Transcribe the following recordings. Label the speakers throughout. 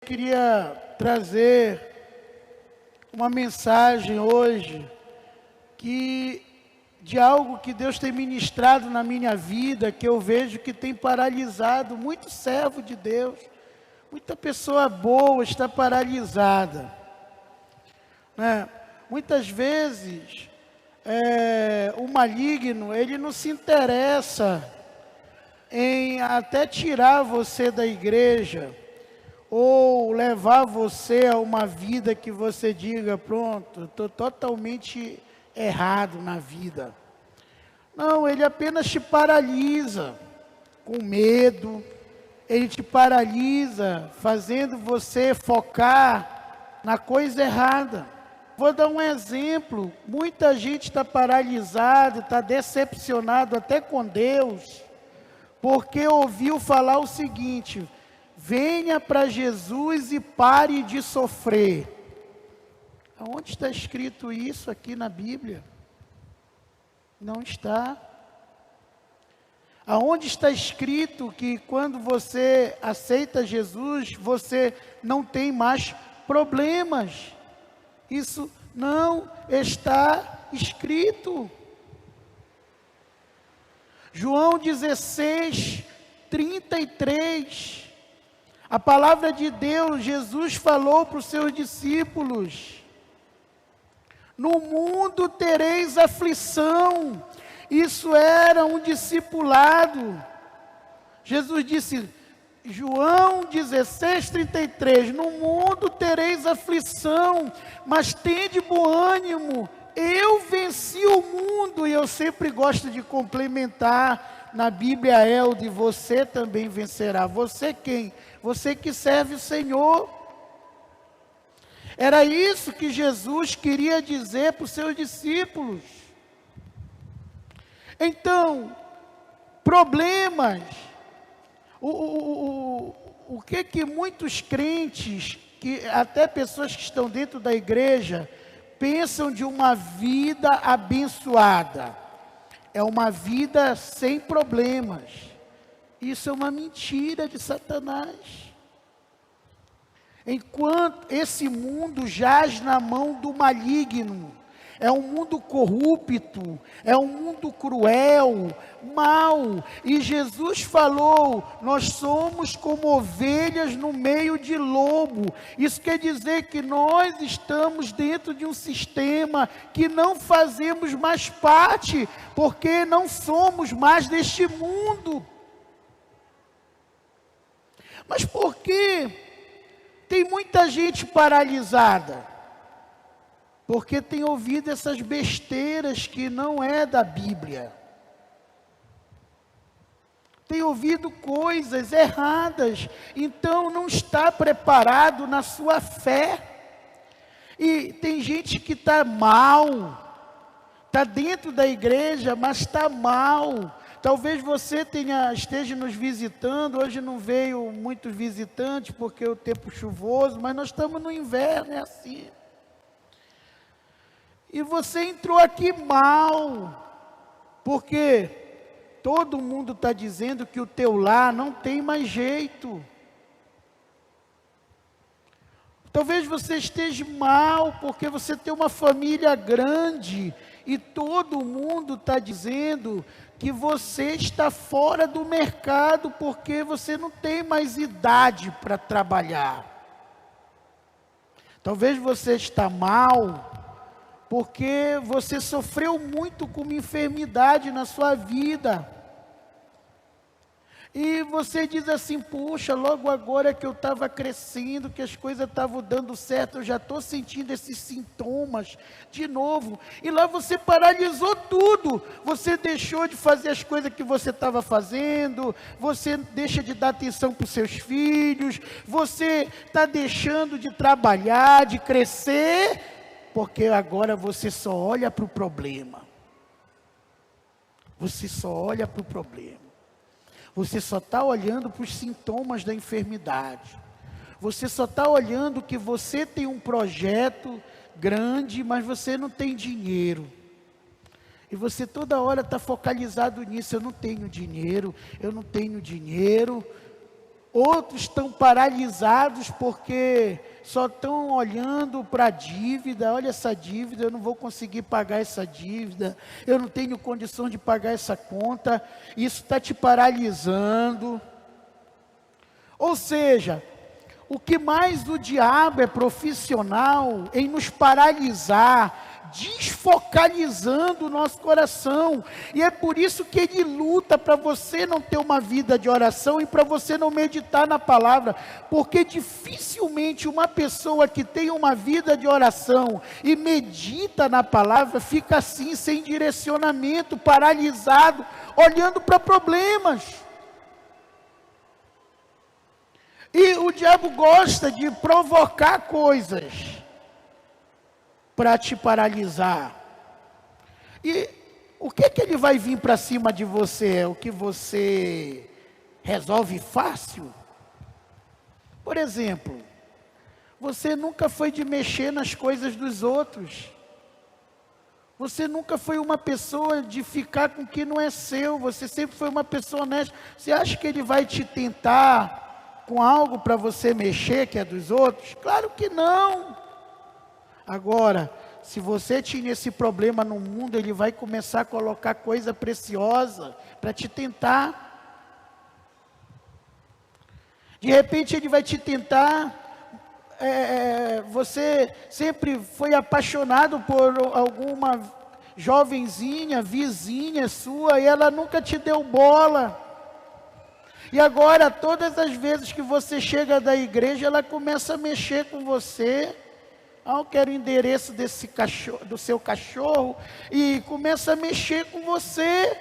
Speaker 1: Queria trazer uma mensagem hoje de algo que Deus tem ministrado na minha vida, que eu vejo que tem paralisado muito servo de Deus, muita pessoa boa está paralisada, né? Muitas vezes o maligno, ele não se interessa em até tirar você da igreja, ou levar você a uma vida que você diga, pronto, estou totalmente errado na vida. Não, ele apenas te paralisa com medo, ele te paralisa fazendo você focar na coisa errada. Vou dar um exemplo, muita gente está paralisada, está decepcionado até com Deus, porque ouviu falar o seguinte: venha para Jesus e pare de sofrer. Aonde está escrito isso aqui na Bíblia? Não está. Aonde está escrito que quando você aceita Jesus, você não tem mais problemas? Isso não está escrito. João 16, 33. A palavra de Deus, Jesus falou para os seus discípulos: no mundo tereis aflição. Isso era um discipulado. Jesus disse, João 16, 33, no mundo tereis aflição, mas tende bom ânimo, eu venci o mundo. E eu sempre gosto de complementar na Bíblia, de você também vencerá. Você quem? Você que serve o Senhor. Era isso que Jesus queria dizer para os seus discípulos. Então, problemas, o que muitos crentes, que até pessoas que estão dentro da igreja, pensam de uma vida abençoada, é uma vida sem problemas. Isso é uma mentira de Satanás. Enquanto esse mundo jaz na mão do maligno, é um mundo corrupto, é um mundo cruel, mau. E Jesus falou, nós somos como ovelhas no meio de lobo. Isso quer dizer que nós estamos dentro de um sistema que não fazemos mais parte, porque não somos mais deste mundo. Mas por que tem muita gente paralisada? Porque tem ouvido essas besteiras que não é da Bíblia. Tem ouvido coisas erradas, então não está preparado na sua fé. E tem gente que está mal, está dentro da igreja, mas está mal. Talvez você esteja nos visitando. Hoje não veio muitos visitantes porque o tempo chuvoso, mas nós estamos no inverno, é assim. E você entrou aqui mal, porque todo mundo está dizendo que o teu lar não tem mais jeito. Talvez você esteja mal, porque você tem uma família grande, e todo mundo está dizendo que você está fora do mercado, porque você não tem mais idade para trabalhar. Talvez você está mal, porque você sofreu muito com uma enfermidade na sua vida. E você diz assim, puxa, logo agora que eu estava crescendo, que as coisas estavam dando certo, eu já estou sentindo esses sintomas de novo. E lá você paralisou tudo. Você deixou de fazer as coisas que você estava fazendo, você deixa de dar atenção para os seus filhos, você está deixando de trabalhar, de crescer, porque agora você só olha para o problema. Você só olha para o problema. Você só está olhando para os sintomas da enfermidade. Você só está olhando que você tem um projeto grande, mas você não tem dinheiro. E você toda hora está focalizado nisso. Eu não tenho dinheiro, eu não tenho dinheiro. Outros estão paralisados porque só estão olhando para a dívida. Olha essa dívida, eu não vou conseguir pagar essa dívida, eu não tenho condição de pagar essa conta. Isso está te paralisando. Ou seja, o que mais o diabo é profissional em nos paralisar, desfocalizando o nosso coração. E é por isso que ele luta para você não ter uma vida de oração e para você não meditar na palavra, porque dificilmente uma pessoa que tem uma vida de oração e medita na palavra fica assim, sem direcionamento, paralisado, olhando para problemas. E o diabo gosta de provocar coisas para te paralisar. E o que ele vai vir para cima de você? É o que você resolve fácil? Por exemplo, você nunca foi de mexer nas coisas dos outros. Você nunca foi uma pessoa de ficar com o que não é seu. Você sempre foi uma pessoa honesta. Você acha que ele vai te tentar com algo para você mexer que é dos outros? Claro que não. Agora, se você tinha esse problema no mundo, ele vai começar a colocar coisa preciosa para te tentar. De repente ele vai te tentar. Você sempre foi apaixonado por alguma jovenzinha, vizinha sua, e ela nunca te deu bola. E agora, todas as vezes que você chega da igreja, ela começa a mexer com você. Eu quero o endereço desse cachorro, do seu cachorro, e começa a mexer com você.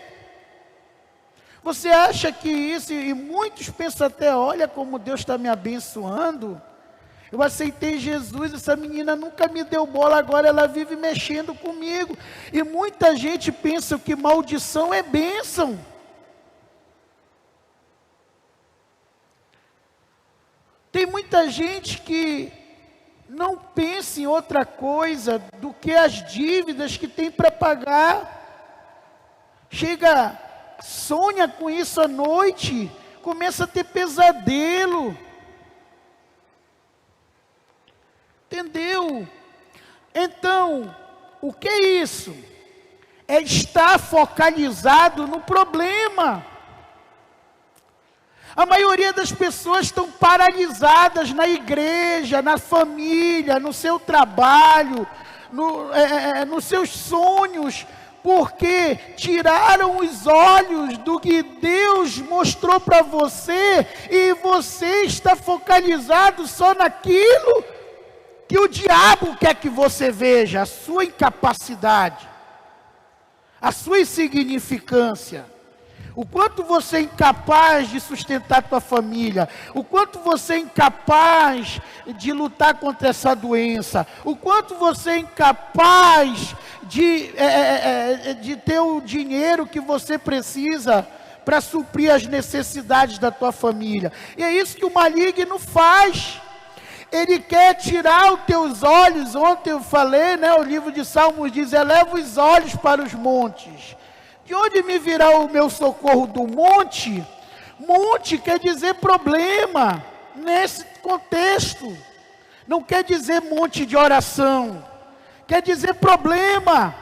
Speaker 1: Você acha que isso, e muitos pensam até, olha como Deus está me abençoando. Eu aceitei Jesus, essa menina nunca me deu bola, agora ela vive mexendo comigo. E muita gente pensa que maldição é bênção. Tem muita gente que não pensa em outra coisa do que as dívidas que tem para pagar. Chega, sonha com isso à noite, começa a ter pesadelo. Entendeu? Então, o que é isso? É estar focalizado no problema. A maioria das pessoas estão paralisadas na igreja, na família, no seu trabalho, nos seus sonhos, porque tiraram os olhos do que Deus mostrou para você e você está focalizado só naquilo que o diabo quer que você veja, a sua incapacidade, a sua insignificância. O quanto você é incapaz de sustentar tua família, o quanto você é incapaz de lutar contra essa doença, o quanto você é incapaz de ter o dinheiro que você precisa para suprir as necessidades da tua família. E é isso que o maligno faz. Ele quer tirar os teus olhos. Ontem eu falei, o livro de Salmos diz, eleva os olhos para os montes. De onde me virá o meu socorro? Do monte? Monte quer dizer problema, nesse contexto. Não quer dizer monte de oração, quer dizer problema.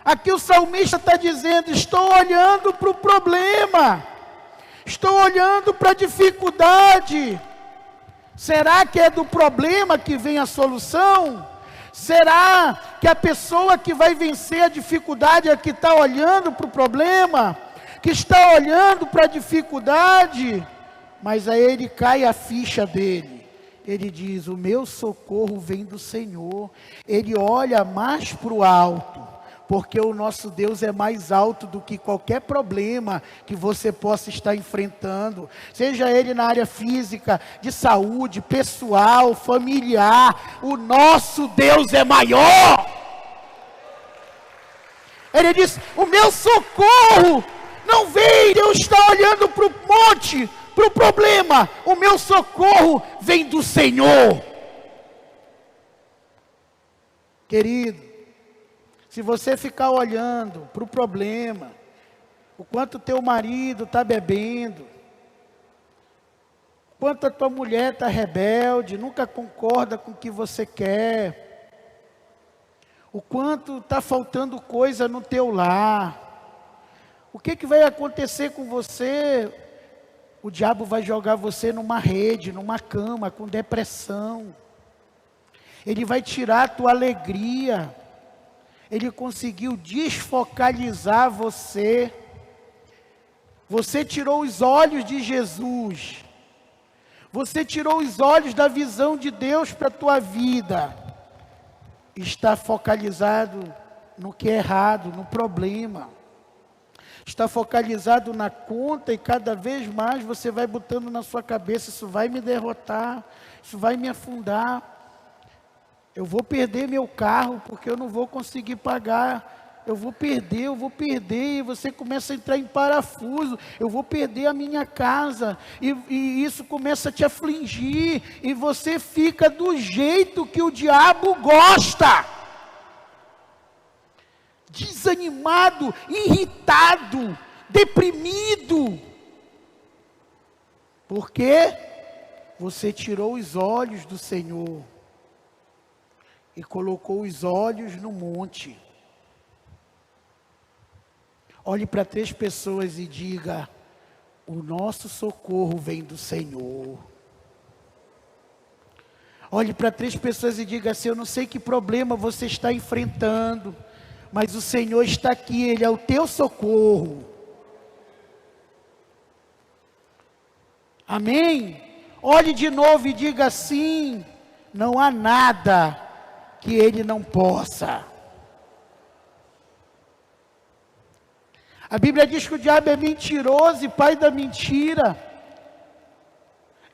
Speaker 1: Aqui o salmista está dizendo, estou olhando para o problema, estou olhando para a dificuldade. Será que é do problema que vem a solução? Será que a pessoa que vai vencer a dificuldade é a que está olhando para o problema? Que está olhando para a dificuldade? Mas aí ele cai a ficha dele. Ele diz, o meu socorro vem do Senhor. Ele olha mais para o alto, porque o nosso Deus é mais alto do que qualquer problema que você possa estar enfrentando, seja ele na área física, de saúde, pessoal, familiar. O nosso Deus é maior. Ele diz, o meu socorro não vem, Deus está olhando para o monte, para o problema, o meu socorro vem do Senhor. Querido, se você ficar olhando para o problema, o quanto teu marido está bebendo, quanto a tua mulher está rebelde, nunca concorda com o que você quer, o quanto está faltando coisa no teu lar, o que vai acontecer com você? O diabo vai jogar você numa rede, numa cama, com depressão. Ele vai tirar a tua alegria. Ele conseguiu desfocalizar você. Você tirou os olhos de Jesus. Você tirou os olhos da visão de Deus para a tua vida. Está focalizado no que é errado, no problema. Está focalizado na conta e cada vez mais você vai botando na sua cabeça, isso vai me derrotar, isso vai me afundar. Eu vou perder meu carro porque eu não vou conseguir pagar. Eu vou perder, e você começa a entrar em parafuso. Eu vou perder a minha casa, e isso começa a te afligir, e você fica do jeito que o diabo gosta. Desanimado, irritado, deprimido. Porque você tirou os olhos do Senhor e colocou os olhos no monte. Olhe para 3 pessoas e diga: o nosso socorro vem do Senhor. Olhe para 3 pessoas e diga assim: eu não sei que problema você está enfrentando, mas o Senhor está aqui, Ele é o teu socorro. Amém? Olhe de novo e diga assim: não há nada que Ele não possa. A Bíblia diz que o diabo é mentiroso e pai da mentira.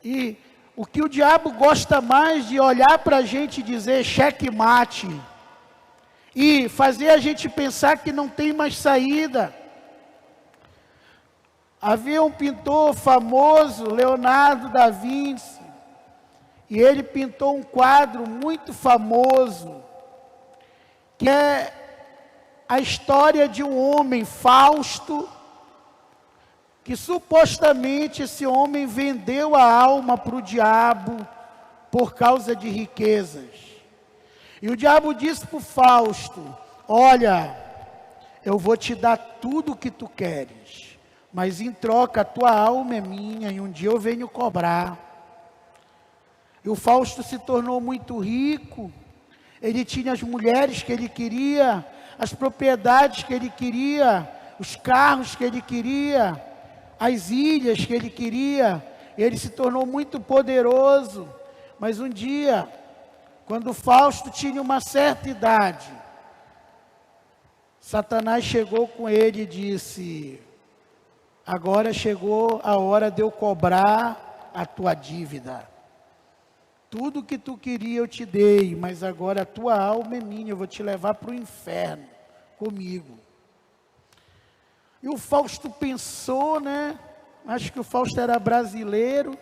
Speaker 1: E o que o diabo gosta mais de olhar para a gente e dizer checkmate, e fazer a gente pensar que não tem mais saída. Havia um pintor famoso, Leonardo da Vinci, e ele pintou um quadro muito famoso, que é a história de um homem, Fausto, que supostamente esse homem vendeu a alma para o diabo por causa de riquezas. E o diabo disse para o Fausto: olha, eu vou te dar tudo o que tu queres, mas em troca a tua alma é minha e um dia eu venho cobrar. E o Fausto se tornou muito rico, ele tinha as mulheres que ele queria, as propriedades que ele queria, os carros que ele queria, as ilhas que ele queria. Ele se tornou muito poderoso. Mas um dia, quando Fausto tinha uma certa idade, Satanás chegou com ele e disse: agora chegou a hora de eu cobrar a tua dívida. Tudo que tu queria eu te dei, mas agora a tua alma é minha, eu vou te levar para o inferno comigo. E o Fausto pensou, né? Acho que o Fausto era brasileiro.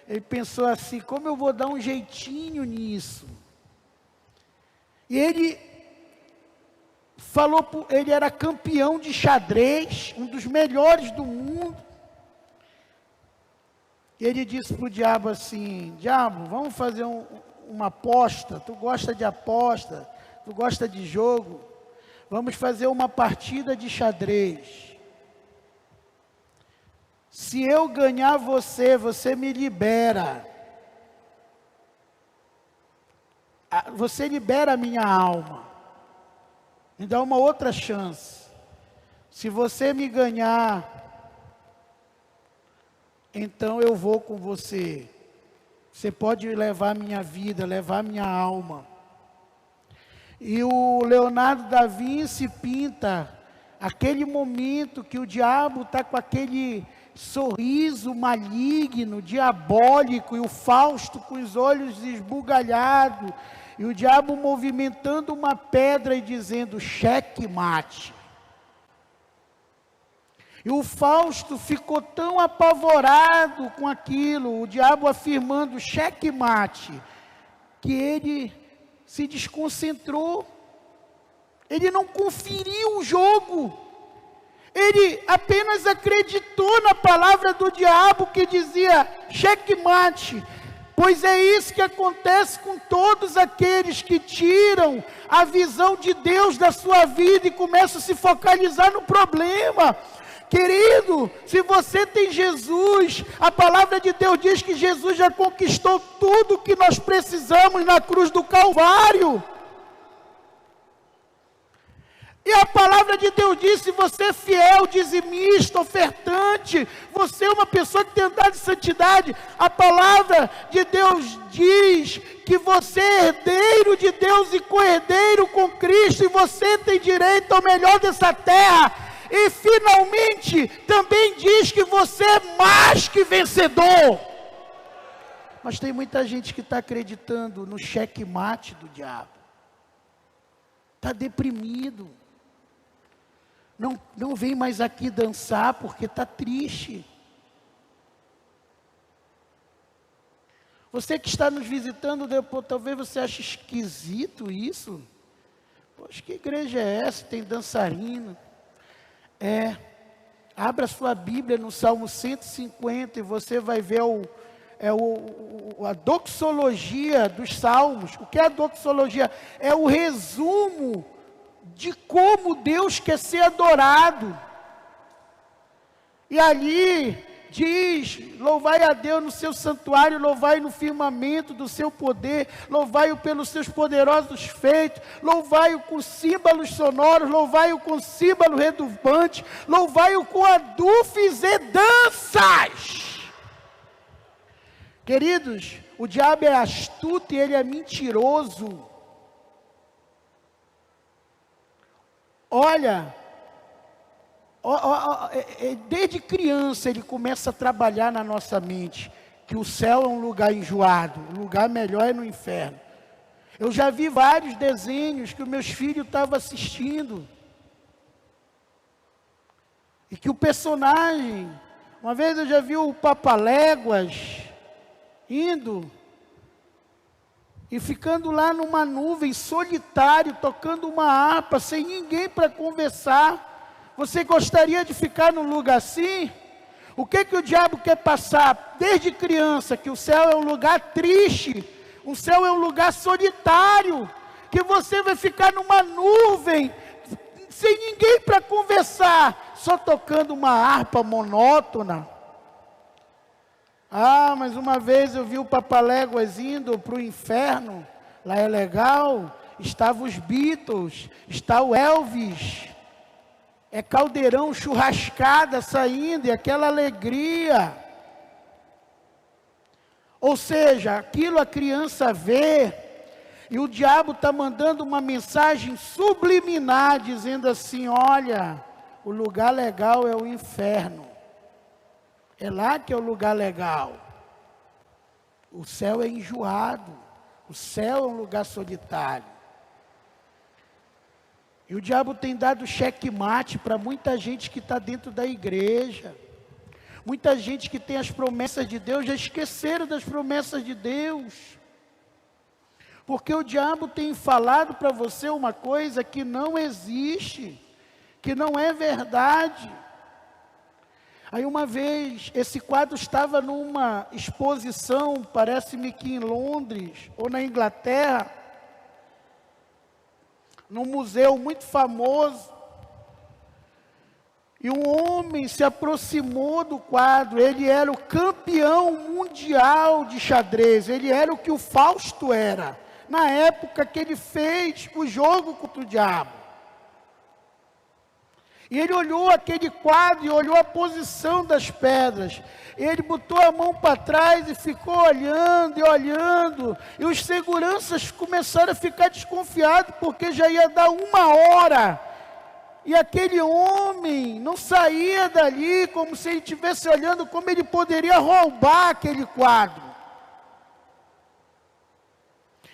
Speaker 1: Ele pensou assim: como eu vou dar um jeitinho nisso? E ele falou, ele era campeão de xadrez, um dos melhores do mundo. E ele disse para o diabo assim: diabo, vamos fazer uma aposta, tu gosta de aposta, tu gosta de jogo, vamos fazer uma partida de xadrez. Se eu ganhar você, você me libera. Você libera a minha alma. Me dá uma outra chance. Se você me ganhar, então eu vou com você. Você pode levar minha vida, levar minha alma. E o Leonardo da Vinci pinta aquele momento que o diabo está com aquele sorriso maligno, diabólico, e o Fausto com os olhos esbugalhados, e o diabo movimentando uma pedra e dizendo checkmate. E o Fausto ficou tão apavorado com aquilo, o diabo afirmando checkmate, que ele se desconcentrou. Ele não conferiu o jogo. Ele apenas acreditou na palavra do diabo que dizia checkmate. Pois é isso que acontece com todos aqueles que tiram a visão de Deus da sua vida e começam a se focalizar no problema. Querido, se você tem Jesus, a palavra de Deus diz que Jesus já conquistou tudo o que nós precisamos na cruz do Calvário. E a palavra de Deus diz, se você é fiel, dizimista, ofertante, você é uma pessoa que tem andado em santidade, a palavra de Deus diz que você é herdeiro de Deus e co-herdeiro com Cristo, e você tem direito ao melhor dessa terra, e finalmente também diz que você é mais que vencedor. Mas tem muita gente que está acreditando no checkmate do diabo, está deprimido. Não vem mais aqui dançar porque está triste. Você que está nos visitando, depois, talvez você ache esquisito isso. Poxa, que igreja é essa? Tem dançarino. Abra sua Bíblia no Salmo 150 e você vai ver a doxologia dos Salmos. O que é a doxologia? É o resumo de como Deus quer ser adorado. E ali diz: louvai a Deus no seu santuário, louvai no firmamento do seu poder, louvai-o pelos seus poderosos feitos, louvai-o com símbolos sonoros, louvai-o com símbolo retumbante, louvai-o com adufes e danças. Queridos, o diabo é astuto e ele é mentiroso. Olha, desde criança ele começa a trabalhar na nossa mente, que o céu é um lugar enjoado, o lugar melhor é no inferno. Eu já vi vários desenhos que os meus filhos estavam assistindo, e que o personagem, uma vez eu já vi o Papaléguas indo e ficando lá numa nuvem, solitário, tocando uma harpa, sem ninguém para conversar. Você gostaria de ficar num lugar assim? O que o diabo quer passar desde criança? Que o céu é um lugar triste, o céu é um lugar solitário, que você vai ficar numa nuvem, sem ninguém para conversar, só tocando uma harpa monótona. Mas uma vez eu vi o Papaléguas indo para o inferno, lá é legal, estavam os Beatles, está o Elvis, é caldeirão, churrascada saindo, e aquela alegria. Ou seja, aquilo a criança vê, e o diabo está mandando uma mensagem subliminar, dizendo assim: olha, o lugar legal é o inferno. É lá que é o lugar legal. O céu é enjoado. O céu é um lugar solitário. E o diabo tem dado checkmate para muita gente que está dentro da igreja. Muita gente que tem as promessas de Deus, já esqueceram das promessas de Deus. Porque o diabo tem falado para você uma coisa que não existe, que não é verdade. Aí uma vez, esse quadro estava numa exposição, parece-me que em Londres, ou na Inglaterra, num museu muito famoso, e um homem se aproximou do quadro. Ele era o campeão mundial de xadrez, ele era o que o Fausto era, na época que ele fez o jogo contra o diabo. E ele olhou aquele quadro e olhou a posição das pedras. Ele botou a mão para trás e ficou olhando e olhando. E os seguranças começaram a ficar desconfiados, porque já ia dar 1 hora. E aquele homem não saía dali, como se ele estivesse olhando como ele poderia roubar aquele quadro.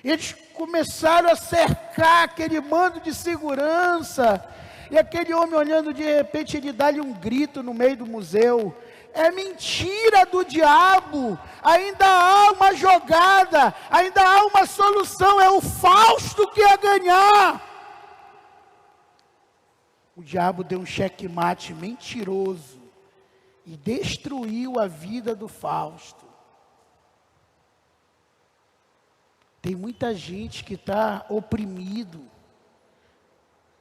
Speaker 1: Eles começaram a cercar aquele mando de segurança. E aquele homem olhando, de repente ele dá-lhe um grito no meio do museu: é mentira do diabo, ainda há uma jogada, ainda há uma solução, é o Fausto que ia ganhar. O diabo deu um checkmate mentiroso e destruiu a vida do Fausto. Tem muita gente que está oprimido.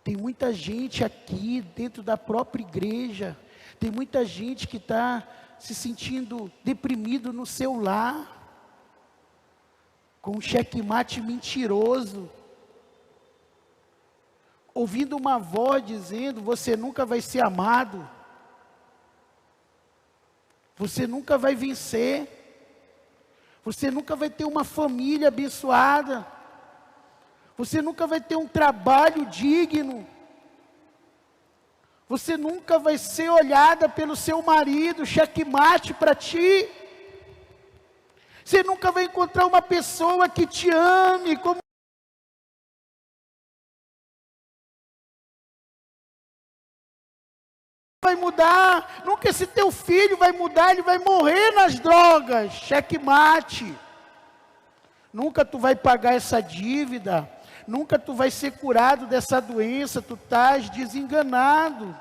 Speaker 1: Tem muita gente aqui dentro da própria igreja. Tem muita gente que está se sentindo deprimido no seu lar. Com um checkmate mentiroso. Ouvindo uma voz dizendo, você nunca vai ser amado. Você nunca vai vencer. Você nunca vai ter uma família abençoada. Você nunca vai ter um trabalho digno. Você nunca vai ser olhada pelo seu marido, checkmate para ti. Você nunca vai encontrar uma pessoa que te ame como vai mudar, nunca esse teu filho vai mudar, ele vai morrer nas drogas, checkmate. Nunca tu vai pagar essa dívida, nunca tu vai ser curado dessa doença, tu estás desenganado.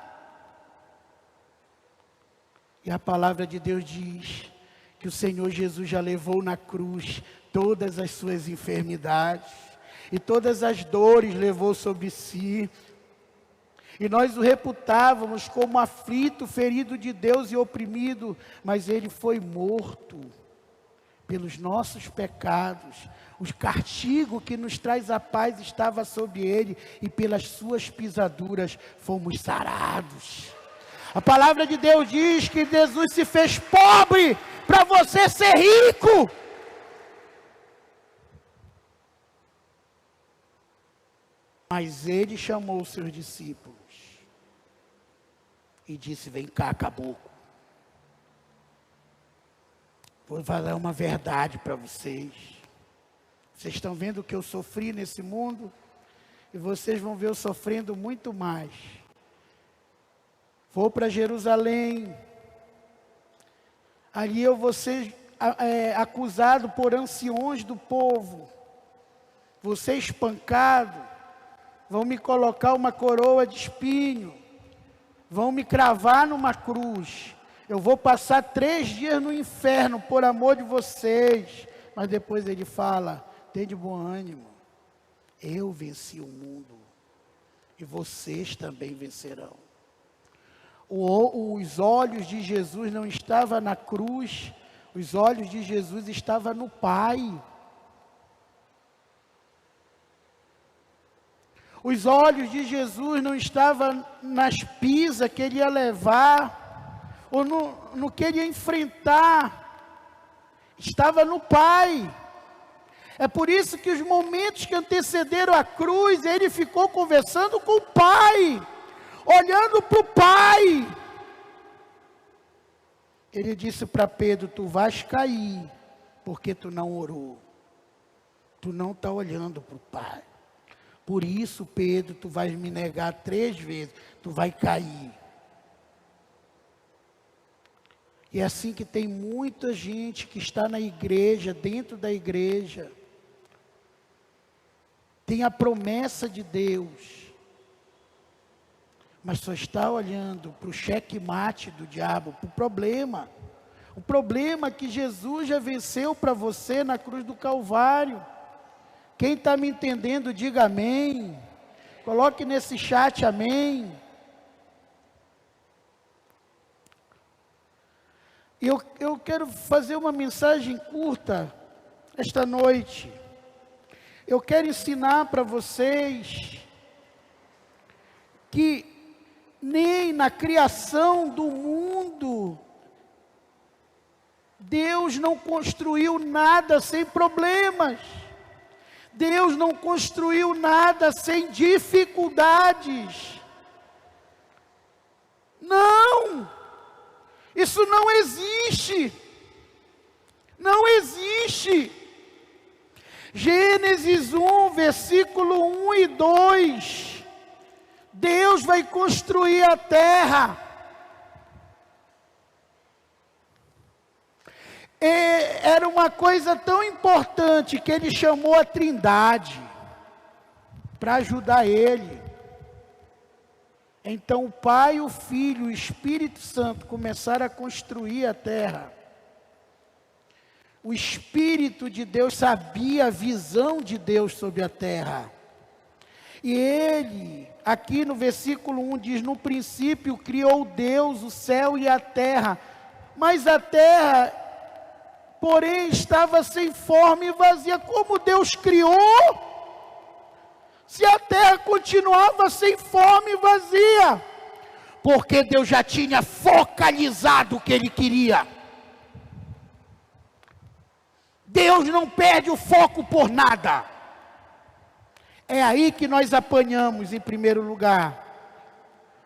Speaker 1: E a palavra de Deus diz que o Senhor Jesus já levou na cruz todas as suas enfermidades, e todas as dores levou sobre si. E nós o reputávamos como aflito, ferido de Deus e oprimido, mas ele foi morto pelos nossos pecados. O castigo que nos traz a paz estava sobre ele, e pelas suas pisaduras fomos sarados. A palavra de Deus diz que Jesus se fez pobre para você ser rico. Mas ele chamou os seus discípulos e disse, vem cá, caboclo. Vou falar uma verdade para vocês. Vocês estão vendo o que eu sofri nesse mundo? E vocês vão ver eu sofrendo muito mais. Vou para Jerusalém. Ali eu vou ser acusado por anciões do povo. Vou ser espancado. Vão me colocar uma coroa de espinho. Vão me cravar numa cruz. Eu vou passar 3 dias no inferno por amor de vocês. Mas depois ele fala, tem de bom ânimo. Eu venci o mundo. E vocês também vencerão. Os olhos de Jesus não estavam na cruz. Os olhos de Jesus estavam no Pai. Os olhos de Jesus não estavam nas pisas que ele ia levar, ou no que ele ia enfrentar, estava no Pai. É por isso que os momentos que antecederam a cruz, ele ficou conversando com o Pai, olhando para o Pai. Ele disse para Pedro, tu vais cair, porque tu não orou, tu não está olhando para o Pai. Por isso, Pedro, tu vais me negar 3 vezes, tu vai cair. E é assim que tem muita gente que está na igreja, dentro da igreja, tem a promessa de Deus, mas só está olhando para o checkmate do diabo, para o problema. O problema que Jesus já venceu para você na cruz do Calvário. Quem está me entendendo, diga amém. Coloque nesse chat amém. Eu quero fazer uma mensagem curta esta noite. Eu quero ensinar para vocês que nem na criação do mundo, Deus não construiu nada sem problemas. Deus não construiu nada sem dificuldades. Não! Isso não existe. Não existe. Gênesis 1, versículo 1 e 2. Deus vai construir a terra. Era uma coisa tão importante que ele chamou a Trindade para ajudar ele. Então o Pai, o Filho e o Espírito Santo começaram a construir a terra. O Espírito de Deus sabia a visão de Deus sobre a terra. E ele, aqui no versículo 1 diz, no princípio criou Deus o céu e a terra. Mas a terra, porém, estava sem forma e vazia. Como Deus criou, se a terra continuava sem forma e vazia? Porque Deus já tinha focalizado o que Ele queria. Deus não perde o foco por nada. É aí que nós apanhamos em primeiro lugar.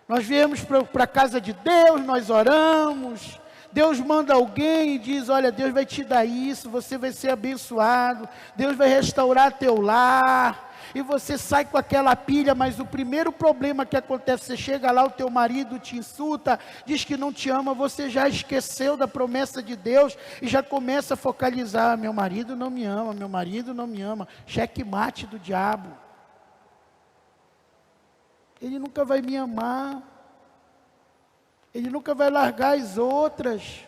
Speaker 1: Nós viemos para a casa de Deus, nós oramos, Deus manda alguém e diz, olha, Deus vai te dar isso, você vai ser abençoado, Deus vai restaurar teu lar, e você sai com aquela pilha, mas o primeiro problema que acontece, você chega lá, o teu marido te insulta, diz que não te ama, você já esqueceu da promessa de Deus, e já começa a focalizar, meu marido não me ama, meu marido não me ama, checkmate do diabo. Ele nunca vai me amar, Ele nunca vai largar as outras.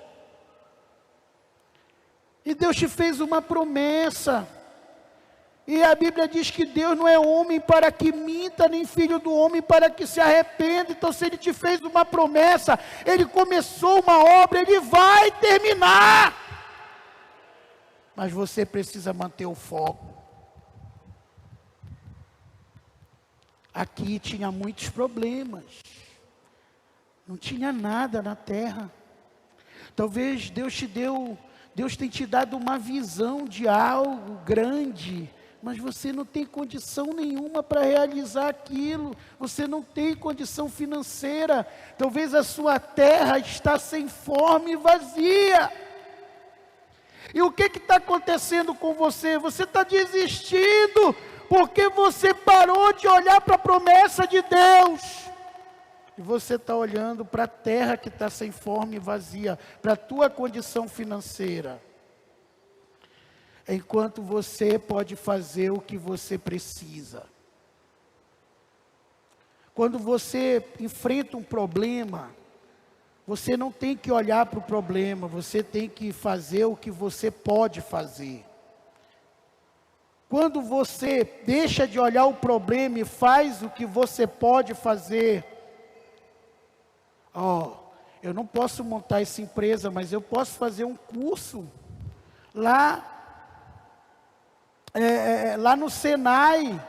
Speaker 1: E Deus te fez uma promessa, e a Bíblia diz que Deus não é homem para que minta, nem filho do homem para que se arrependa. Então se Ele te fez uma promessa, Ele começou uma obra, Ele vai terminar. Mas você precisa manter o foco. Aqui tinha muitos problemas, não tinha nada na terra. Talvez Deus tem te dado uma visão de algo grande, mas você não tem condição nenhuma para realizar aquilo, você não tem condição financeira, talvez a sua terra está sem forma e vazia. E o que está acontecendo com você? Você está desistindo, porque você parou de olhar para a promessa de Deus, e você está olhando para a terra que está sem forma e vazia, para a tua condição financeira, enquanto você pode fazer o que você precisa. Quando você enfrenta um problema, você não tem que olhar para o problema, você tem que fazer o que você pode fazer. Quando você deixa de olhar o problema e faz o que você pode fazer, eu não posso montar essa empresa, mas eu posso fazer um curso lá no Senai,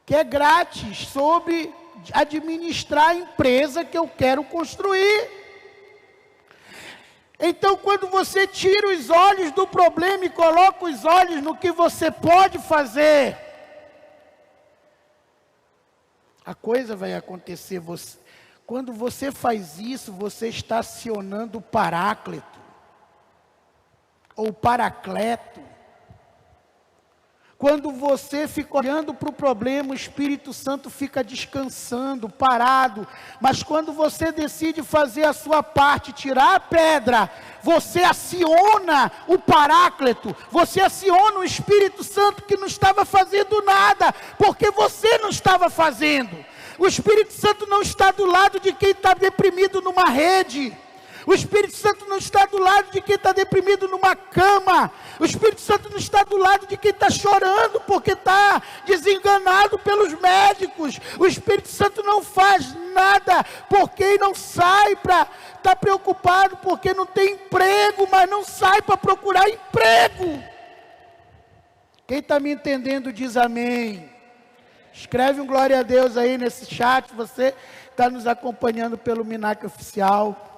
Speaker 1: que é grátis, sobre administrar a empresa que eu quero construir. Então, quando você tira os olhos do problema e coloca os olhos no que você pode fazer, a coisa vai acontecer. Quando você faz isso, você está acionando o Paráclito, ou Paracleto. Quando você fica olhando para o problema, o Espírito Santo fica descansando, parado. Mas quando você decide fazer a sua parte, tirar a pedra, você aciona o Paráclito, você aciona o Espírito Santo que não estava fazendo nada, porque você não estava fazendo. O Espírito Santo não está do lado de quem está deprimido numa rede. O Espírito Santo não está do lado de quem está deprimido numa cama. O Espírito Santo não está do lado de quem está chorando porque está desenganado pelos médicos. O Espírito Santo não faz nada porque não sai para estar preocupado porque não tem emprego, mas não sai para procurar emprego. Quem está me entendendo diz amém. Escreve um glória a Deus aí nesse chat, você está nos acompanhando pelo Minac Oficial.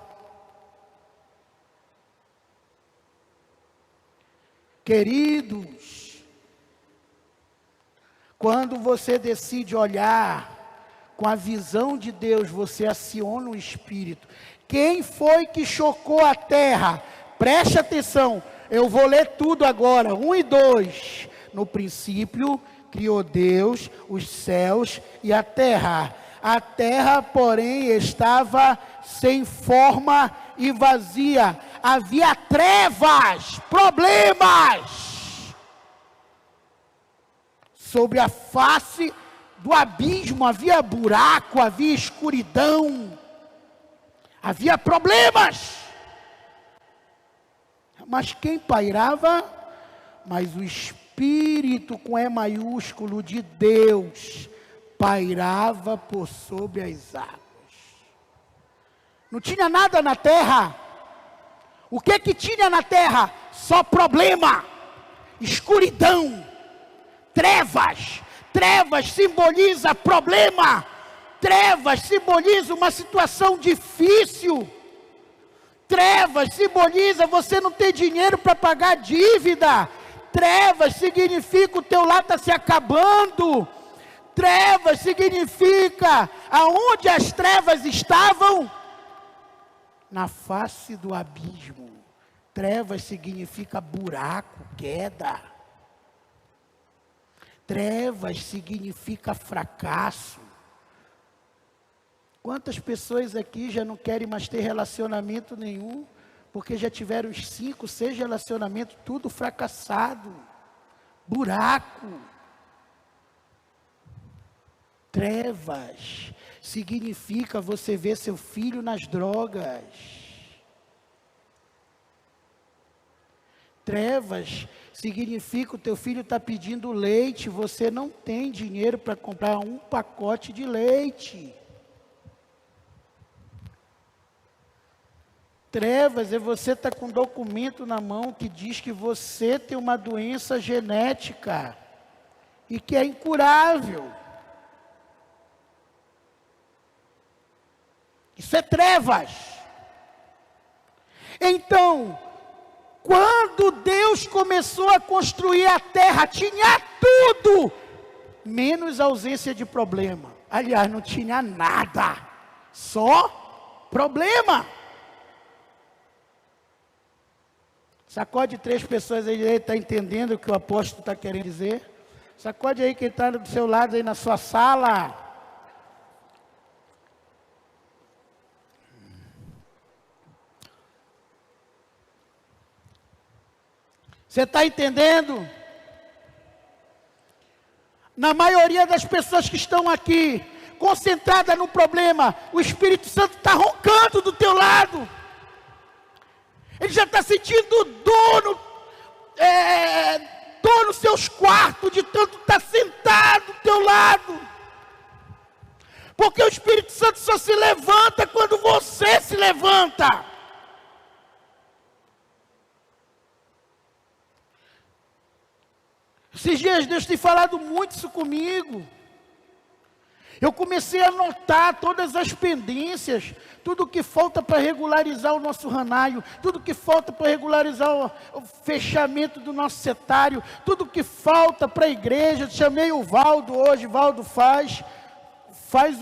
Speaker 1: Queridos, quando você decide olhar com a visão de Deus, você aciona o Espírito. Quem foi que chocou a terra? Preste atenção, eu vou ler tudo agora, 1 e 2. No princípio, criou Deus os céus e a terra. A terra, porém, estava sem forma e vazia. Havia trevas, problemas sobre a face do abismo havia buraco, havia escuridão, havia problemas. Mas quem pairava? Mas o Espírito com E maiúsculo de Deus pairava por sobre as águas. Não tinha nada na terra. O que tinha na terra? Só problema, escuridão, trevas. Trevas simboliza problema. Trevas simboliza uma situação difícil. Trevas simboliza você não ter dinheiro para pagar dívida. Trevas significa o teu lar está se acabando. Trevas significa aonde as trevas estavam? Na face do abismo. Trevas significa buraco, queda. Trevas significa fracasso. Quantas pessoas aqui já não querem mais ter relacionamento nenhum, porque já tiveram uns 5, 6 relacionamentos, tudo fracassado, buraco. Trevas significa você ver seu filho nas drogas. Trevas significa o teu filho está pedindo leite, você não tem dinheiro para comprar um pacote de leite. Trevas é você estar com um documento na mão que diz que você tem uma doença genética e que é incurável. Isso é trevas. Então, quando Deus começou a construir a terra, tinha tudo, menos ausência de problema. Aliás, não tinha nada, só problema. Sacode 3 pessoas aí, está entendendo o que o apóstolo está querendo dizer? Sacode aí quem está do seu lado aí na sua sala. Você está entendendo? Na maioria das pessoas que estão aqui, concentrada no problema, o Espírito Santo está roncando do teu lado. Ele já está sentindo dor nos seus quartos, de tanto estar sentado do teu lado. Porque o Espírito Santo só se levanta quando você se levanta. Esses dias Deus tem falado muito isso comigo. Eu comecei a notar todas as pendências, tudo que falta para regularizar o nosso ranaio, tudo que falta para regularizar o fechamento do nosso setário, tudo que falta para a igreja. Chamei o Valdo hoje, Valdo faz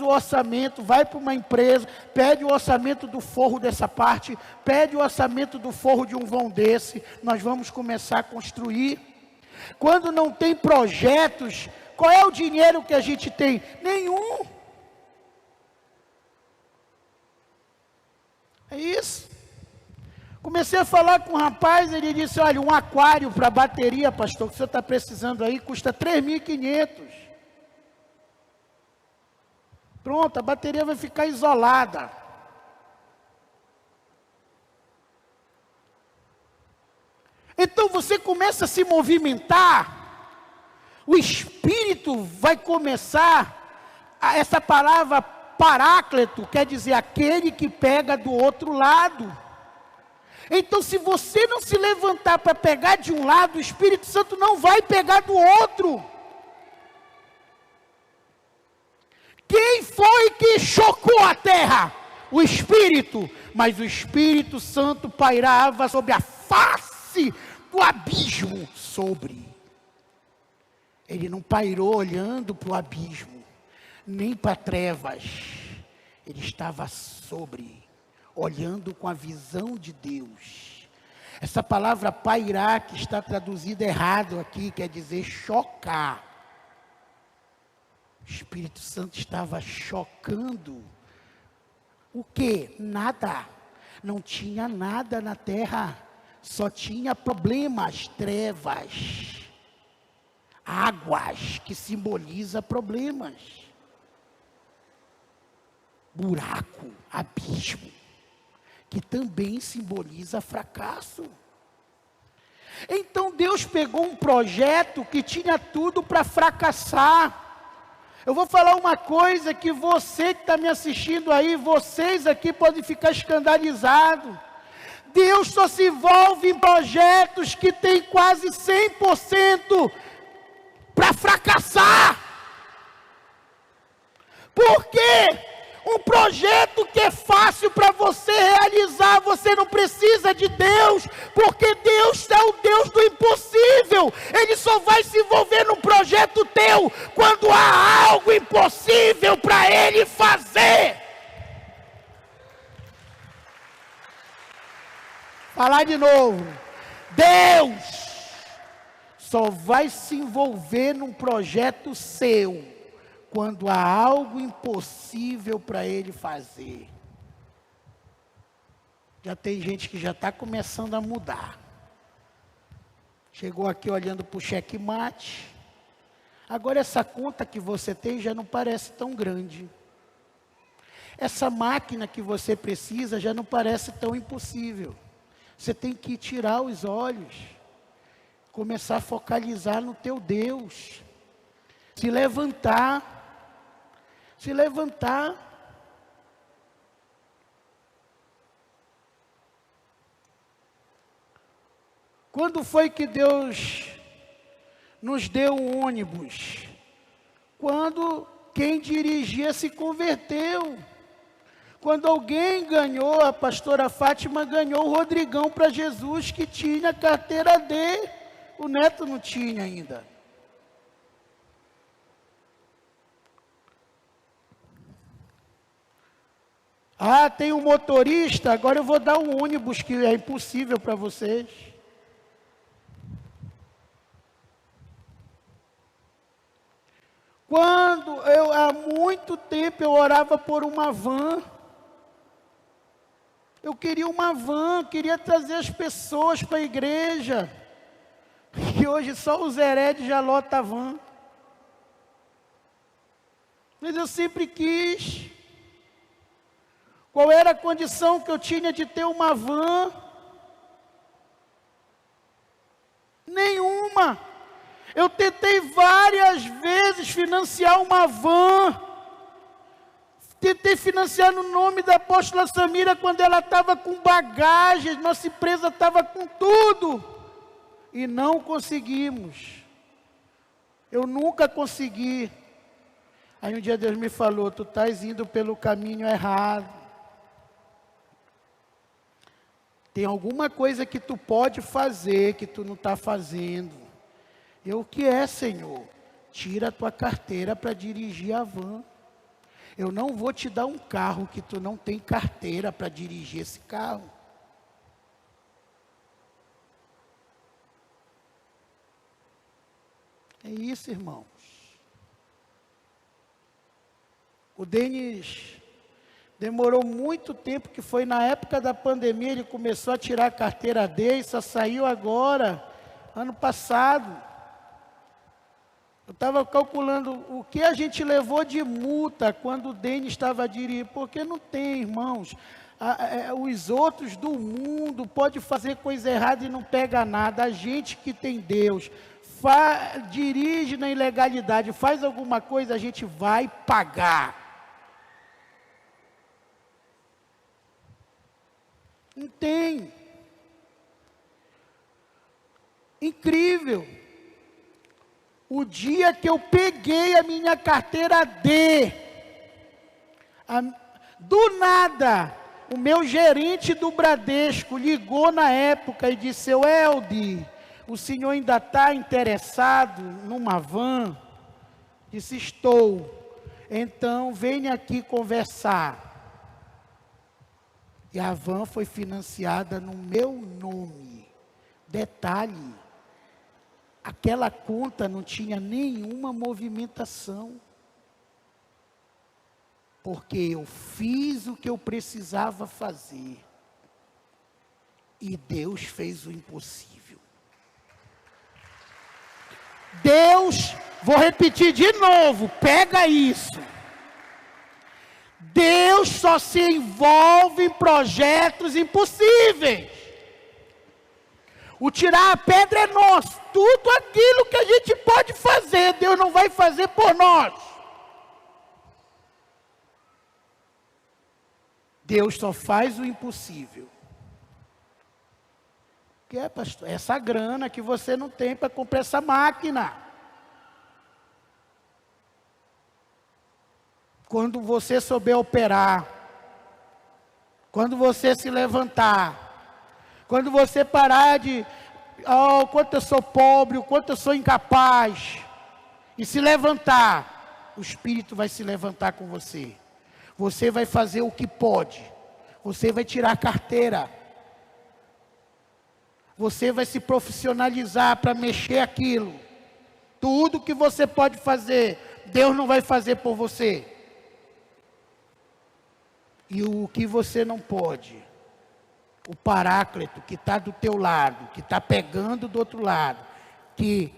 Speaker 1: o orçamento, vai para uma empresa, pede o orçamento do forro dessa parte, pede o orçamento do forro de um vão desse, nós vamos começar a construir. Quando não tem projetos, qual é o dinheiro que a gente tem? Nenhum. É isso. Comecei a falar com um rapaz, ele disse, olha, um aquário para bateria, pastor, que o senhor está precisando aí, custa 3.500. Pronto, a bateria vai ficar isolada. Então você começa a se movimentar, o Espírito vai começar, essa palavra paráclito, quer dizer aquele que pega do outro lado. Então se você não se levantar para pegar de um lado, o Espírito Santo não vai pegar do outro. Quem foi que chocou a terra? O Espírito. Mas o Espírito Santo pairava sobre a face do abismo, sobre. Ele não pairou olhando para o abismo, nem para trevas. Ele estava sobre, olhando com a visão de Deus. Essa palavra pairar, que está traduzida errado aqui, quer dizer chocar. O Espírito Santo estava chocando. O quê? Nada. Não tinha nada na terra. Só tinha problemas, trevas. A águas, que simboliza problemas. Buraco, abismo, que também simboliza fracasso. Então Deus pegou um projeto que tinha tudo para fracassar. Eu vou falar uma coisa que você que está me assistindo aí, vocês aqui podem ficar escandalizados. Deus só se envolve em projetos que tem quase 100% para fracassar. Por quê? Um projeto que é fácil para você realizar, você não precisa de Deus, porque Deus é o Deus do impossível. Ele só vai se envolver num projeto teu quando há algo impossível para Ele fazer. Falar de novo. Deus só vai se envolver num projeto seu quando há algo impossível para Ele fazer. Já tem gente que já está começando a mudar. Chegou aqui olhando para o checkmate. Agora essa conta que você tem já não parece tão grande. Essa máquina que você precisa já não parece tão impossível. Você tem que tirar os olhos, começar a focalizar no teu Deus. Se levantar. Se levantar. Quando foi que Deus nos deu um ônibus? Quando quem dirigia se converteu. Quando alguém ganhou, a pastora Fátima ganhou o Rodrigão para Jesus, que tinha carteira D. O neto não tinha ainda. Ah, tem um motorista, agora eu vou dar um ônibus que é impossível para vocês. Quando há muito tempo eu orava por uma van. Eu queria uma van, queria trazer as pessoas para a igreja. E hoje só os heredes já lotam a van. Mas eu sempre quis. Qual era a condição que eu tinha de ter uma van? Nenhuma. Eu tentei várias vezes financiar uma van. Tentei financiar no nome da apóstola Samira quando ela estava com bagagens. Nossa empresa estava com tudo. E não conseguimos. Eu nunca consegui. Aí um dia Deus me falou, tu estás indo pelo caminho errado. Tem alguma coisa que tu pode fazer, que tu não está fazendo. O que é, Senhor? Tira a tua carteira para dirigir a van. Eu não vou te dar um carro que tu não tem carteira para dirigir esse carro. É isso, irmãos. O Denis demorou muito tempo, que foi na época da pandemia, ele começou a tirar a carteira dele, só saiu agora, ano passado. Eu estava calculando o que a gente levou de multa quando o Denis estava dirigindo, porque não tem, irmãos. Os outros do mundo podem fazer coisa errada e não pega nada. A gente que tem Deus, dirige na ilegalidade, faz alguma coisa, a gente vai pagar. Não tem. Incrível. O dia que eu peguei a minha carteira D, do nada, o meu gerente do Bradesco ligou na época e disse, seu Eldi, o senhor ainda está interessado numa van? Disse, estou. Então, venha aqui conversar. E a van foi financiada no meu nome. Detalhe, aquela conta não tinha nenhuma movimentação. Porque eu fiz o que eu precisava fazer. E Deus fez o impossível. Deus, vou repetir de novo, pega isso. Deus só se envolve em projetos impossíveis. O tirar a pedra é nosso. Tudo aquilo que a gente pode fazer, Deus não vai fazer por nós. Deus só faz o impossível. O que é, pastor? Essa grana que você não tem para comprar essa máquina. Quando você souber operar, quando você se levantar, quando você parar de, o quanto eu sou pobre, o quanto eu sou incapaz, e se levantar, o Espírito vai se levantar com você. Você vai fazer o que pode, você vai tirar a carteira, você vai se profissionalizar para mexer aquilo. Tudo que você pode fazer, Deus não vai fazer por você. E o que você não pode, o Paráclito que está do teu lado, que está pegando do outro lado, que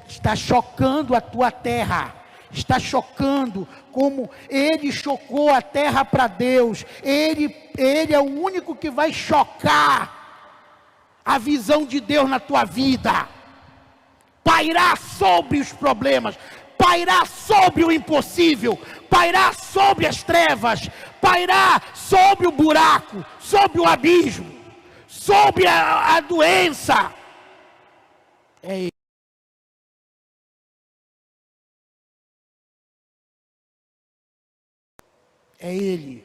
Speaker 1: está chocando a tua terra, está chocando como ele chocou a terra para Deus. Ele é o único que vai chocar a visão de Deus na tua vida, pairar sobre os problemas, pairar sobre o impossível, pairar sobre as trevas, pairar sobre o buraco, sobre o abismo, sobre a doença. É Ele. É Ele.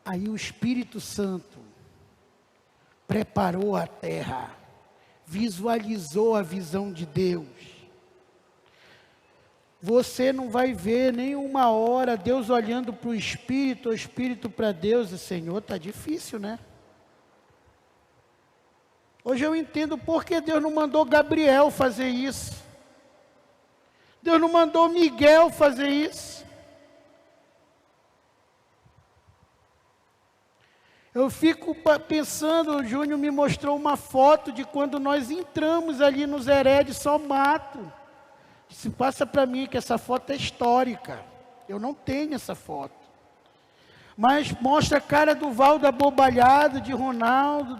Speaker 1: Aí o Espírito Santo preparou a terra, visualizou a visão de Deus. Você não vai ver nem uma hora Deus olhando para o Espírito, o Espírito para Deus, e Senhor, está difícil, né? Hoje eu entendo por que Deus não mandou Gabriel fazer isso. Deus não mandou Miguel fazer isso. Eu fico pensando, o Júnior me mostrou uma foto de quando nós entramos ali nos Heredes, só mato. Se passa para mim que essa foto é histórica. Eu não tenho essa foto. Mas mostra a cara do Valdo abobalhado, de Ronaldo,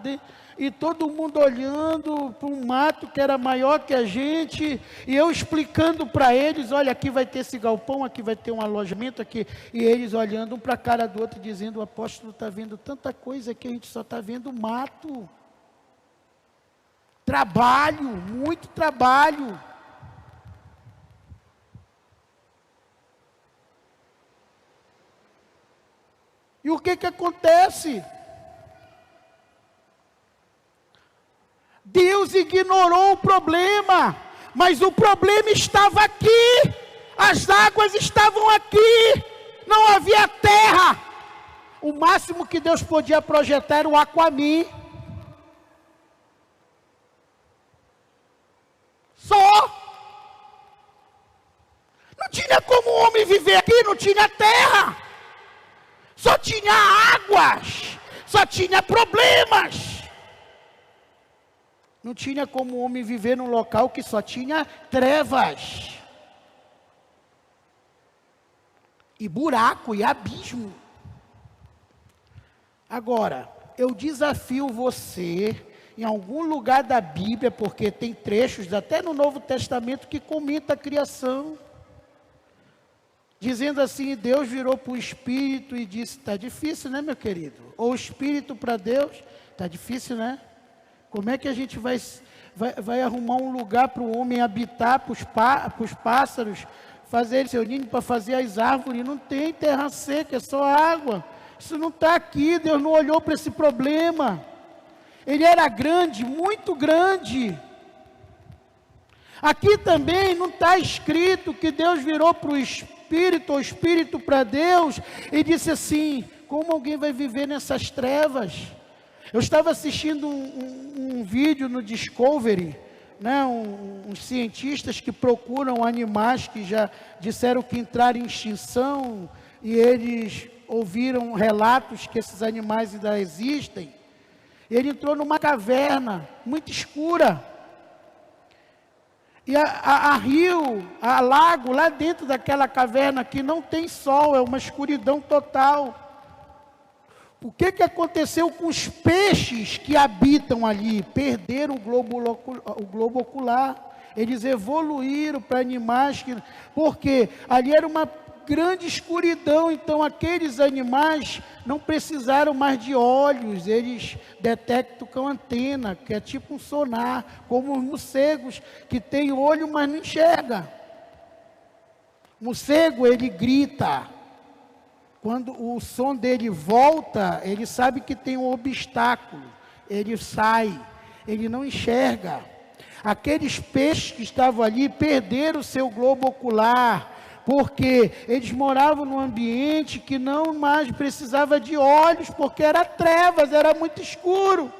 Speaker 1: e todo mundo olhando para um mato que era maior que a gente, e eu explicando para eles, olha, aqui vai ter esse galpão, aqui vai ter um alojamento, aqui, e eles olhando um para a cara do outro, dizendo, o apóstolo está vendo tanta coisa que a gente só está vendo mato. Trabalho, muito trabalho. E o que acontece? Deus ignorou o problema, mas o problema estava aqui, as águas estavam aqui, não havia terra. O máximo que Deus podia projetar era o Aquamin. Só. Não tinha como o homem viver aqui, não tinha terra. Só tinha águas, só tinha problemas. Não tinha como o homem viver num local que só tinha trevas. E buraco, e abismo. Agora, eu desafio você, em algum lugar da Bíblia, porque tem trechos, até no Novo Testamento, que comenta a criação. Dizendo assim, Deus virou para o Espírito e disse, está difícil, né, meu querido? Ou o Espírito para Deus, está difícil, né? Como é que a gente vai arrumar um lugar para o homem habitar, para os pássaros, fazer ele seu ninho para fazer as árvores? Não tem terra seca, é só água. Isso não está aqui, Deus não olhou para esse problema. Ele era grande, muito grande. Aqui também não está escrito que Deus virou para o Espírito para Deus, e disse assim, como alguém vai viver nessas trevas? Eu estava assistindo um vídeo no Discovery, né, uns cientistas que procuram animais que já disseram que entraram em extinção, e eles ouviram relatos que esses animais ainda existem, Ele entrou numa caverna muito escura. E a rio, a lago, lá dentro daquela caverna que não tem sol, é uma escuridão total. O que aconteceu com os peixes que habitam ali? Perderam o globo ocular. Eles evoluíram para animais porque ali era uma grande escuridão, então aqueles animais não precisaram mais de olhos, eles detectam com antena, que é tipo um sonar, como os morcegos, que tem olho, mas não enxerga. O morcego, ele grita, quando o som dele volta, ele sabe que tem um obstáculo, ele sai, ele não enxerga. Aqueles peixes que estavam ali perderam o seu globo ocular, porque eles moravam num ambiente que não mais precisava de olhos, porque era trevas, era muito escuro.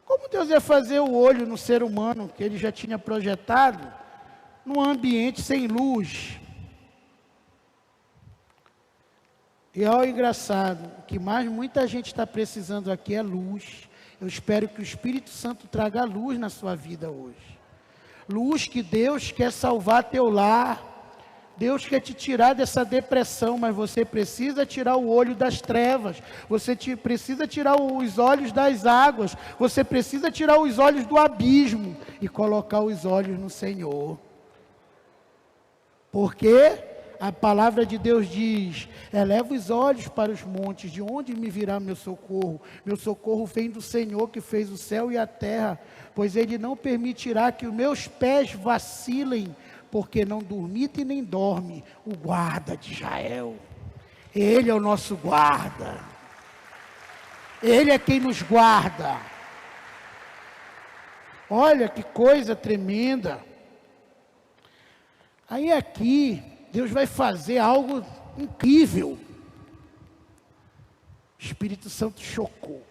Speaker 1: Como Deus ia fazer o olho no ser humano, que ele já tinha projetado, num ambiente sem luz? E olha o engraçado, o que mais muita gente está precisando aqui é luz. Eu espero que o Espírito Santo traga luz na sua vida hoje. Luz que Deus quer salvar teu lar. Deus quer te tirar dessa depressão, mas você precisa tirar o olho das trevas. Você precisa tirar os olhos das águas. Você precisa tirar os olhos do abismo e colocar os olhos no Senhor. Porque a palavra de Deus diz: eleva os olhos para os montes, de onde me virá meu socorro? Meu socorro vem do Senhor que fez o céu e a terra, pois Ele não permitirá que os meus pés vacilem, porque não dormita e nem dorme o guarda de Israel. Ele é o nosso guarda, Ele é quem nos guarda. Olha que coisa tremenda. Aí aqui Deus vai fazer algo incrível. O Espírito Santo chocou.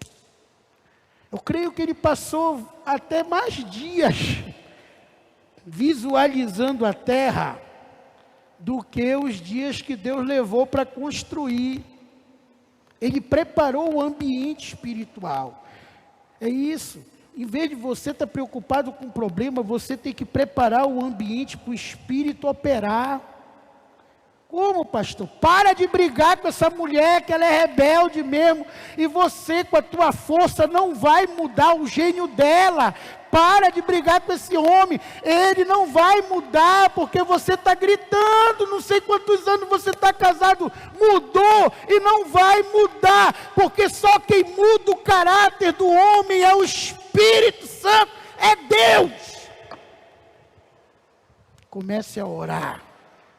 Speaker 1: Eu creio que ele passou até mais dias visualizando a terra do que os dias que Deus levou para construir. Ele preparou o ambiente espiritual. É isso. Em vez de você estar preocupado com o problema, você tem que preparar o ambiente para o Espírito operar. Como, pastor? Para de brigar com essa mulher, que ela é rebelde mesmo, e você com a tua força não vai mudar o gênio dela. Para de brigar com esse homem, ele não vai mudar, porque você está gritando, não sei quantos anos você está casado, mudou e não vai mudar, porque só quem muda o caráter do homem é o Espírito Santo, é Deus. Comece a orar,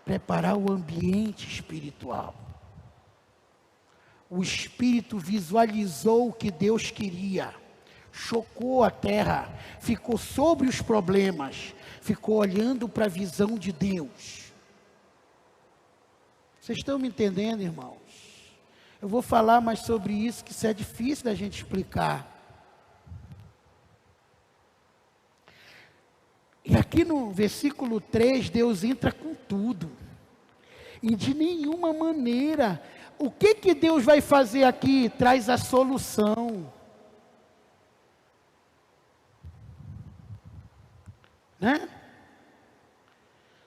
Speaker 1: preparar o ambiente espiritual. O Espírito visualizou o que Deus queria, chocou a terra, ficou sobre os problemas, ficou olhando para a visão de Deus. Vocês estão me entendendo, irmãos? Eu vou falar mais sobre isso, que isso é difícil da gente explicar. E aqui no versículo 3, Deus entra com tudo. E de nenhuma maneira, o que Deus vai fazer aqui? Traz a solução. Né?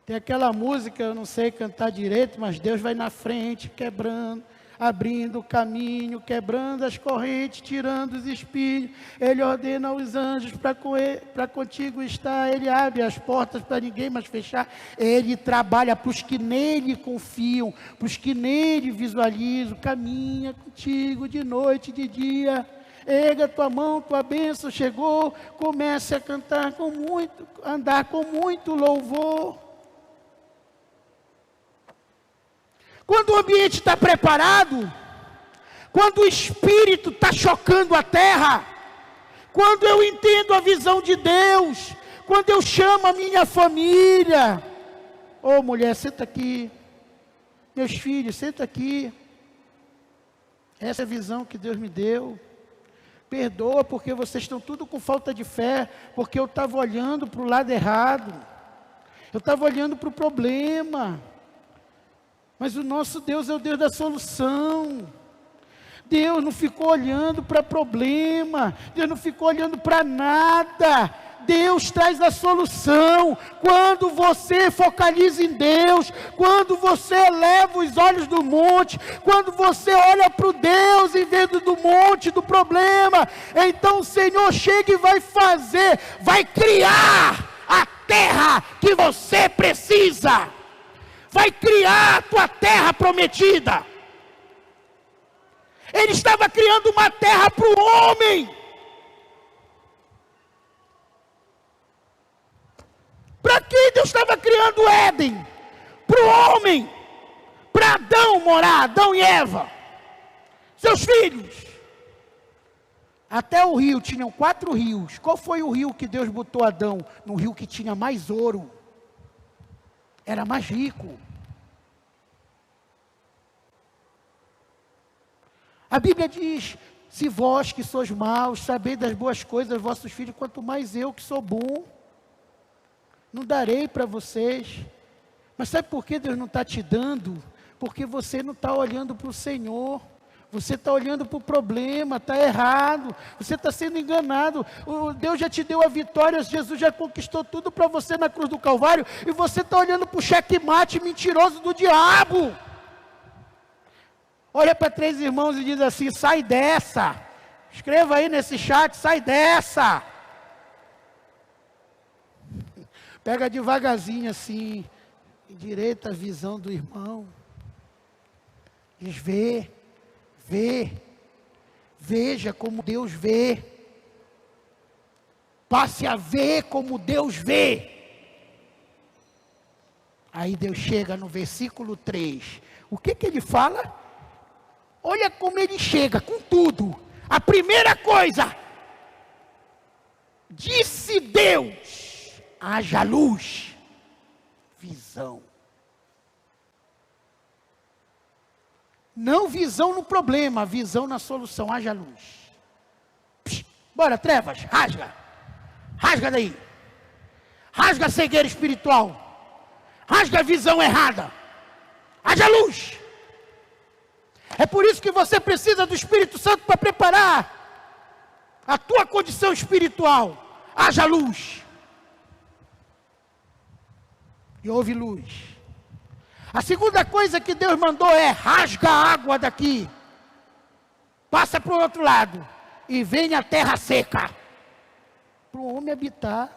Speaker 1: Tem aquela música, eu não sei cantar direito, mas Deus vai na frente, quebrando, abrindo o caminho, quebrando as correntes, tirando os espinhos. Ele ordena aos anjos para contigo estar. Ele abre as portas para ninguém mais fechar. Ele trabalha para os que nele confiam, para os que nele visualizam. Caminha contigo de noite e de dia. Erga tua mão, tua bênção chegou. Comece a cantar andar com muito louvor. Quando o ambiente está preparado, quando o Espírito está chocando a terra, quando eu entendo a visão de Deus, quando eu chamo a minha família, ô mulher, senta aqui, meus filhos, senta aqui, essa é a visão que Deus me deu. Perdoa porque vocês estão tudo com falta de fé, porque eu estava olhando para o lado errado, eu estava olhando para o problema, mas o nosso Deus é o Deus da solução. Deus não ficou olhando para problema, Deus não ficou olhando para nada. Deus traz a solução. Quando você focaliza em Deus, quando você eleva os olhos do monte, quando você olha para o Deus em vez do monte, do problema, então o Senhor chega e vai fazer, vai criar a terra que você precisa, vai criar a tua terra prometida. Ele estava criando uma terra para o homem. Para que Deus estava criando Éden? Para o homem, para Adão morar, Adão e Eva, seus filhos. Até o rio, tinham 4 rios. Qual foi o rio que Deus botou Adão? No rio que tinha mais ouro, era mais rico. A Bíblia diz: se vós que sois maus, sabeis das boas coisas dos vossos filhos, quanto mais eu que sou bom, não darei para vocês. Mas sabe por que Deus não está te dando? Porque você não está olhando para o Senhor. Você está olhando para o problema, está errado. Você está sendo enganado. Deus já te deu a vitória, Jesus já conquistou tudo para você na cruz do Calvário. E você está olhando para o checkmate mentiroso do diabo. Olha para 3 irmãos e diz assim: sai dessa. Escreva aí nesse chat: sai dessa. Pega devagarzinho assim, endireita a visão do irmão. Diz: veja como Deus vê. Passe a ver como Deus vê. Aí Deus chega no versículo 3. O que ele fala? Olha como ele chega com tudo. A primeira coisa: disse Deus, haja luz. Visão. Não visão no problema, visão na solução. Haja luz. Psh, bora, trevas, rasga. Rasga daí. Rasga a cegueira espiritual. Rasga a visão errada. Haja luz. É por isso que você precisa do Espírito Santo para preparar a tua condição espiritual. Haja luz. E houve luz. A segunda coisa que Deus mandou é: rasga a água daqui, passa para o outro lado, e venha a terra seca, para o homem habitar.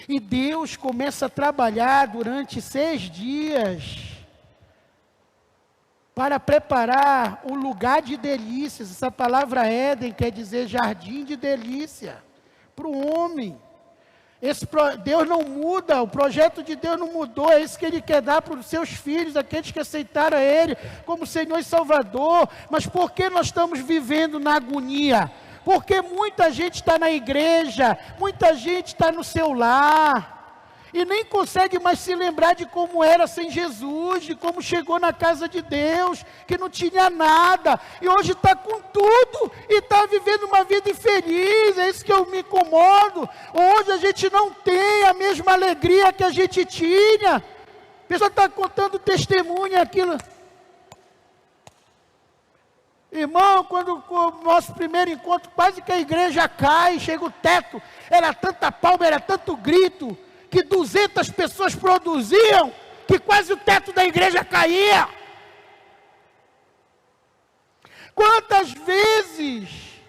Speaker 1: E Deus começa a trabalhar durante 6 dias, para preparar um lugar de delícias. Essa palavra Éden quer dizer jardim de delícia, para o homem. Deus não muda, o projeto de Deus não mudou, é isso que Ele quer dar para os seus filhos, aqueles que aceitaram a Ele como Senhor e Salvador. Mas por que nós estamos vivendo na agonia? Porque muita gente está na igreja, muita gente está no seu lar, e nem consegue mais se lembrar de como era sem Jesus, de como chegou na casa de Deus, que não tinha nada, e hoje está com tudo, e está vivendo uma vida infeliz. É isso que eu me incomodo. Hoje a gente não tem a mesma alegria que a gente tinha. A pessoa está contando testemunho, aquilo. Irmão, quando o nosso primeiro encontro, quase que a igreja cai, chega o teto, era tanta palma, era tanto grito, que 200 pessoas produziam, que quase o teto da igreja caía. Quantas vezes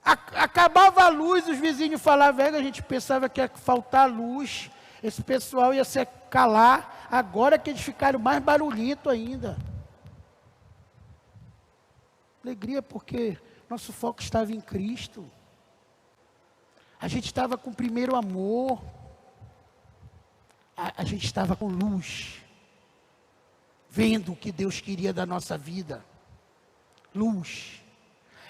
Speaker 1: acabava a luz, os vizinhos falavam: a gente pensava que ia faltar luz, esse pessoal ia se calar, agora que eles ficaram mais barulhento ainda. Alegria porque nosso foco estava em Cristo. A gente estava com o primeiro amor. A gente estava com luz. Vendo o que Deus queria da nossa vida. Luz.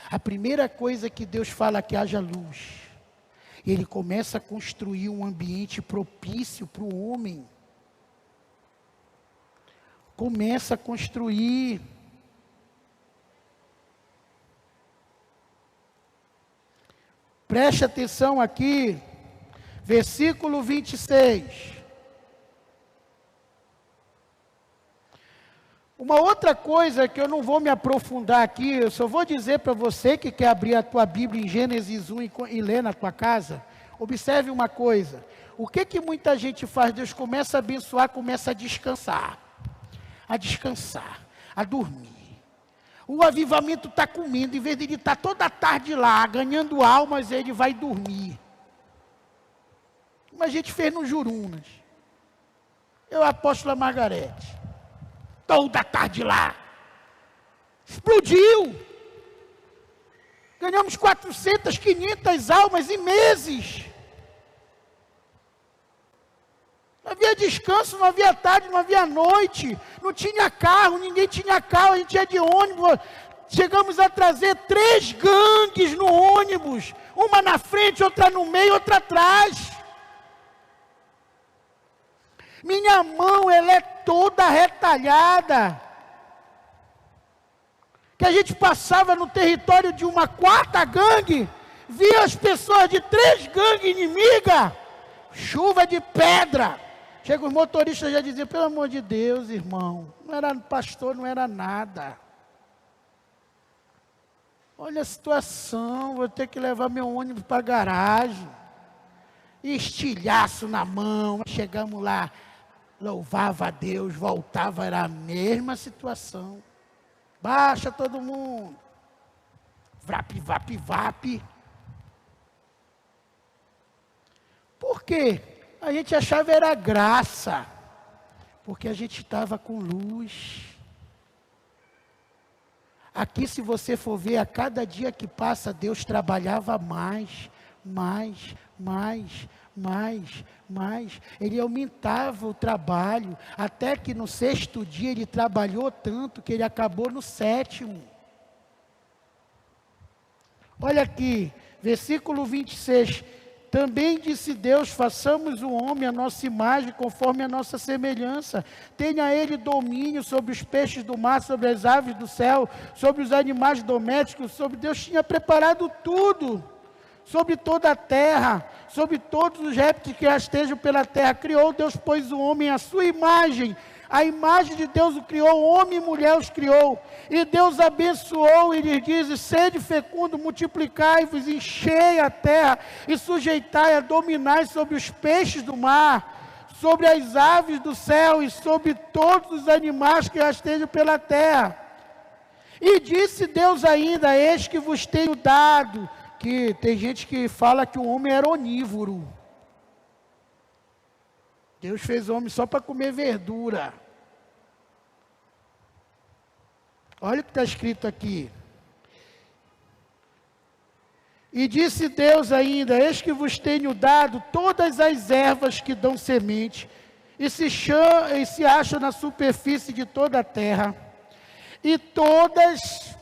Speaker 1: A primeira coisa que Deus fala é que haja luz. E Ele começa a construir um ambiente propício para o homem. Começa a construir. Preste atenção aqui, versículo 26. Uma outra coisa que eu não vou me aprofundar aqui, eu só vou dizer para você que quer abrir a tua Bíblia em Gênesis 1 e ler na tua casa, observe uma coisa. O que muita gente faz? Deus começa a abençoar, começa a descansar, a dormir. O avivamento está comendo, em vez de ele estar toda tarde lá, ganhando almas, ele vai dormir. Como a gente fez no Jurunas. Eu, a apóstola Margarete, toda tarde lá. Explodiu. Ganhamos 400, 500 almas em meses. Não havia descanso, não havia tarde, não havia noite. Não tinha carro, ninguém tinha carro, a gente ia de ônibus. Chegamos a trazer 3 gangues no ônibus. Uma na frente, outra no meio, outra atrás. Minha mão, ela é toda retalhada. Que a gente passava no território de uma 4ª gangue, via as pessoas de 3 gangues inimigas, chuva de pedra. Chega os motoristas já diziam, pelo amor de Deus, irmão, não era pastor, não era nada. Olha a situação, vou ter que levar meu ônibus para a garagem. Estilhaço na mão, chegamos lá, louvava a Deus, voltava, era a mesma situação. Baixa todo mundo. Vrap, vap, vap. Por quê? A gente achava era graça. Porque a gente estava com luz. Aqui, se você for ver, a cada dia que passa, Deus trabalhava mais. Ele aumentava o trabalho, até que no 6º dia ele trabalhou tanto que ele acabou no 7º. Olha aqui, versículo 26. Também disse Deus, façamos o homem a nossa imagem, conforme a nossa semelhança. Tenha ele domínio sobre os peixes do mar, sobre as aves do céu, sobre os animais domésticos, sobre Deus tinha preparado tudo. Sobre toda a terra, sobre todos os répteis que rastejam pela terra. Criou Deus, pois, o homem à sua imagem. A imagem de Deus o criou, homem e mulher os criou. E Deus abençoou e lhes diz, sede fecundo, multiplicai-vos, enchei a terra e sujeitai-a, dominai sobre os peixes do mar, sobre as aves do céu e sobre todos os animais que rastejam pela terra. E disse Deus ainda, eis que vos tenho dado, que tem gente que fala que o homem era onívoro. Deus fez o homem só para comer verdura. Olha o que está escrito aqui. E disse Deus ainda, eis que vos tenho dado todas as ervas que dão semente, e se acham na superfície de toda a terra, e todas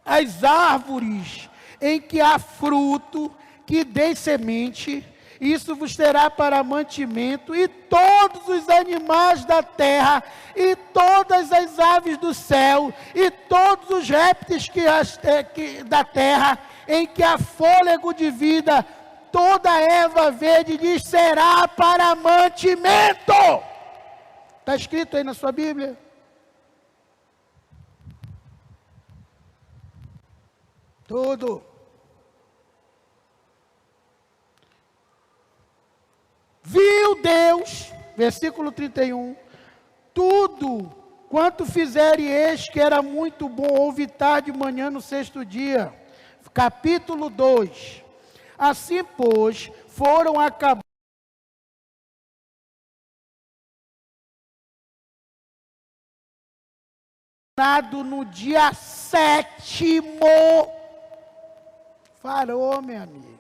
Speaker 1: as árvores em que há fruto, que dê semente, isso vos terá para mantimento, e todos os animais da terra, e todas as aves do céu, e todos os répteis da terra, em que há fôlego de vida, toda erva verde lhes será para mantimento. Está escrito aí na sua Bíblia? Tudo. Viu Deus, versículo 31, tudo quanto fizere eis que era muito bom, houve tarde e manhã no 6º dia. Capítulo 2. Assim, pois, foram acabados no dia 7º. Farou, meu amigo.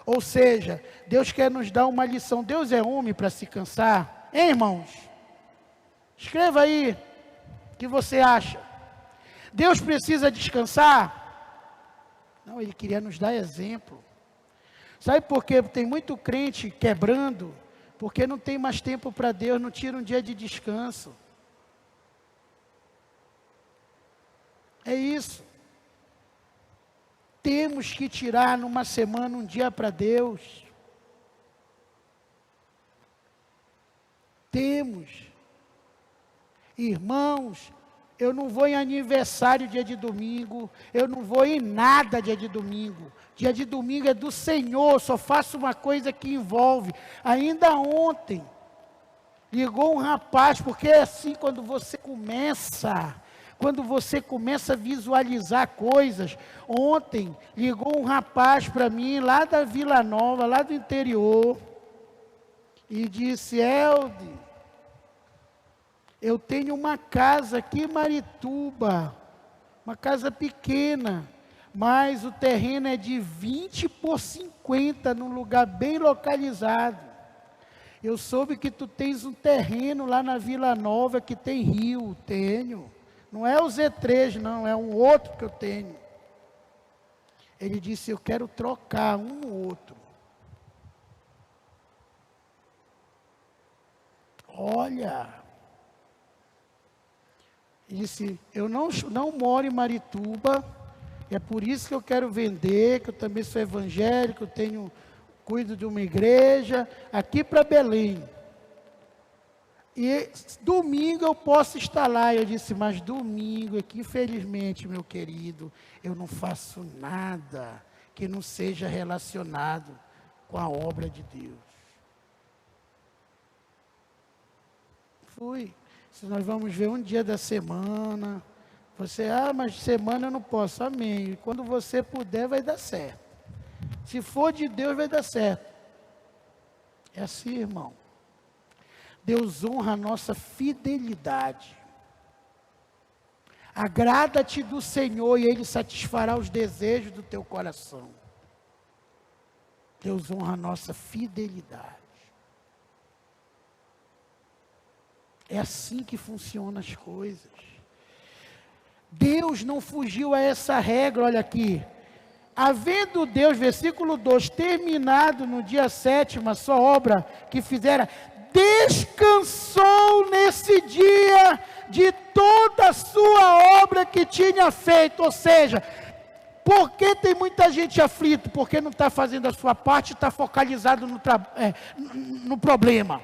Speaker 1: Ou seja, Deus quer nos dar uma lição. Deus é homem para se cansar? Hein, irmãos? Escreva aí o que você acha. Deus precisa descansar? Não, Ele queria nos dar exemplo. Sabe por quê? Tem muito crente quebrando, porque não tem mais tempo para Deus, não tira um dia de descanso. É isso. Temos que tirar numa semana um dia para Deus. Temos. Irmãos, eu não vou em aniversário dia de domingo, eu não vou em nada dia de domingo. Dia de domingo é do Senhor, só faço uma coisa que envolve. Ainda ontem, ligou um rapaz, porque é assim quando você começa a visualizar coisas. Ontem, ligou um rapaz para mim, lá da Vila Nova, lá do interior, e disse: Elde, eu tenho uma casa aqui em Marituba, uma casa pequena, mas o terreno é de 20 por 50, num lugar bem localizado. Eu soube que tu tens um terreno lá na Vila Nova que tem rio. Tenho. Não é o Z3, não, é um outro que eu tenho. Ele disse: eu quero trocar um no outro. Olha, ele disse: eu não moro em Marituba, é por isso que eu quero vender, que eu também sou evangélico, cuido de uma igreja, aqui para Belém. E domingo eu posso estar lá. Eu disse: mas domingo é que, infelizmente, meu querido, eu não faço nada que não seja relacionado com a obra de Deus. Fui. Se nós vamos ver um dia da semana, você: mas semana eu não posso. Amém. E quando você puder, vai dar certo. Se for de Deus, vai dar certo. É assim, irmão. Deus honra a nossa fidelidade. Agrada-te do Senhor e Ele satisfará os desejos do teu coração. Deus honra a nossa fidelidade. É assim que funcionam as coisas. Deus não fugiu a essa regra, olha aqui. Havendo Deus, versículo 2, terminado no dia 7º a sua obra que fizera, descansou nesse dia de toda a sua obra que tinha feito. Ou seja, por que tem muita gente aflita? Porque não está fazendo a sua parte, está focalizado no problema.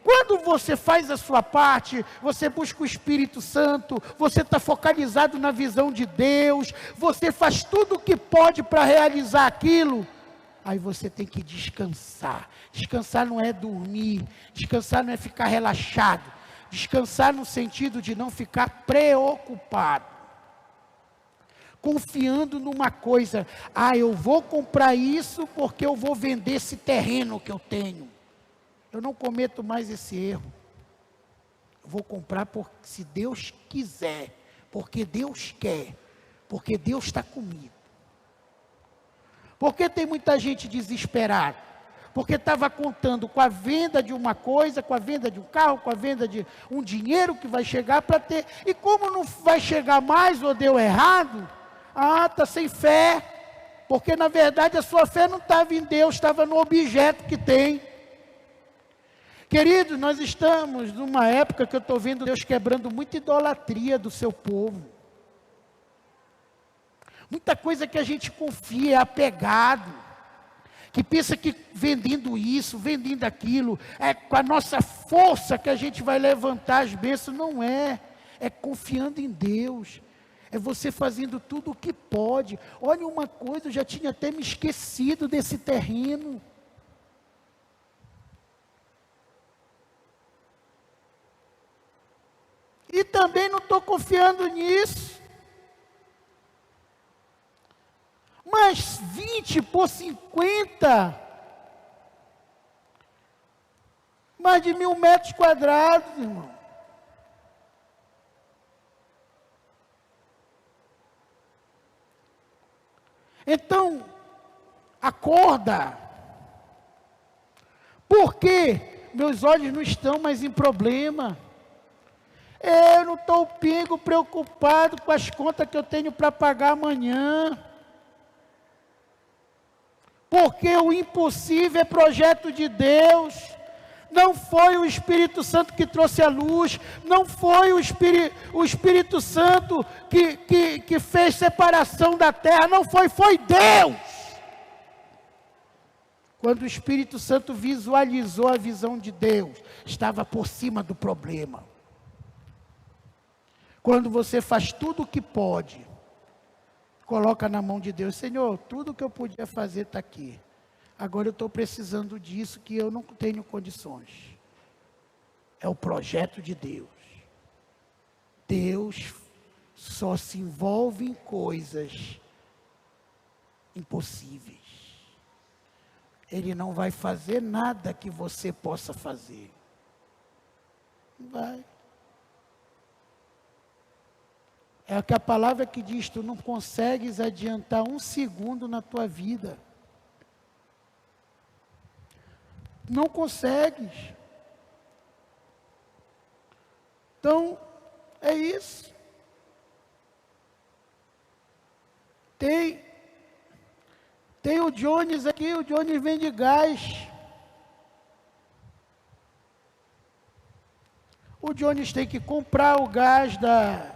Speaker 1: Quando você faz a sua parte, você busca o Espírito Santo, você está focalizado na visão de Deus, você faz tudo o que pode para realizar aquilo. Aí você tem que descansar. Descansar não é dormir, descansar não é ficar relaxado, descansar no sentido de não ficar preocupado, confiando numa coisa: eu vou comprar isso porque eu vou vender esse terreno que eu tenho. Eu não cometo mais esse erro. Eu vou comprar se Deus quiser, porque Deus quer, porque Deus está comigo. Porque tem muita gente desesperada? Porque estava contando com a venda de uma coisa, com a venda de um carro, com a venda de um dinheiro que vai chegar para ter. E como não vai chegar mais ou deu errado, está sem fé. Porque na verdade a sua fé não estava em Deus, estava no objeto que tem. Queridos, nós estamos numa época que eu estou vendo Deus quebrando muita idolatria do seu povo. Muita coisa que a gente confia, é apegado, que pensa que vendendo isso, vendendo aquilo, é com a nossa força que a gente vai levantar as bênçãos. Não é, é confiando em Deus, é você fazendo tudo o que pode. Olha uma coisa, eu já tinha até me esquecido desse terreno. E também não estou confiando nisso. Mas 20 por 50, mais de 1.000 metros quadrados, irmão. Então, acorda. Por quê? Meus olhos não estão mais em problema. Eu não estou preocupado com as contas que eu tenho para pagar amanhã. Porque o impossível é projeto de Deus. Não foi o Espírito Santo que trouxe a luz. Não foi o Espírito Santo que fez separação da terra. Não foi, foi Deus. Quando o Espírito Santo visualizou a visão de Deus, estava por cima do problema. Quando você faz tudo o que pode, coloca na mão de Deus: Senhor, tudo o que eu podia fazer está aqui. Agora eu estou precisando disso que eu não tenho condições. É o projeto de Deus. Deus só se envolve em coisas impossíveis. Ele não vai fazer nada que você possa fazer. Não vai. É que a palavra que diz: tu não consegues adiantar um segundo na tua vida. Não consegues. Então, é isso. Tem o Jones aqui, o Jones vende gás. O Jones tem que comprar o gás da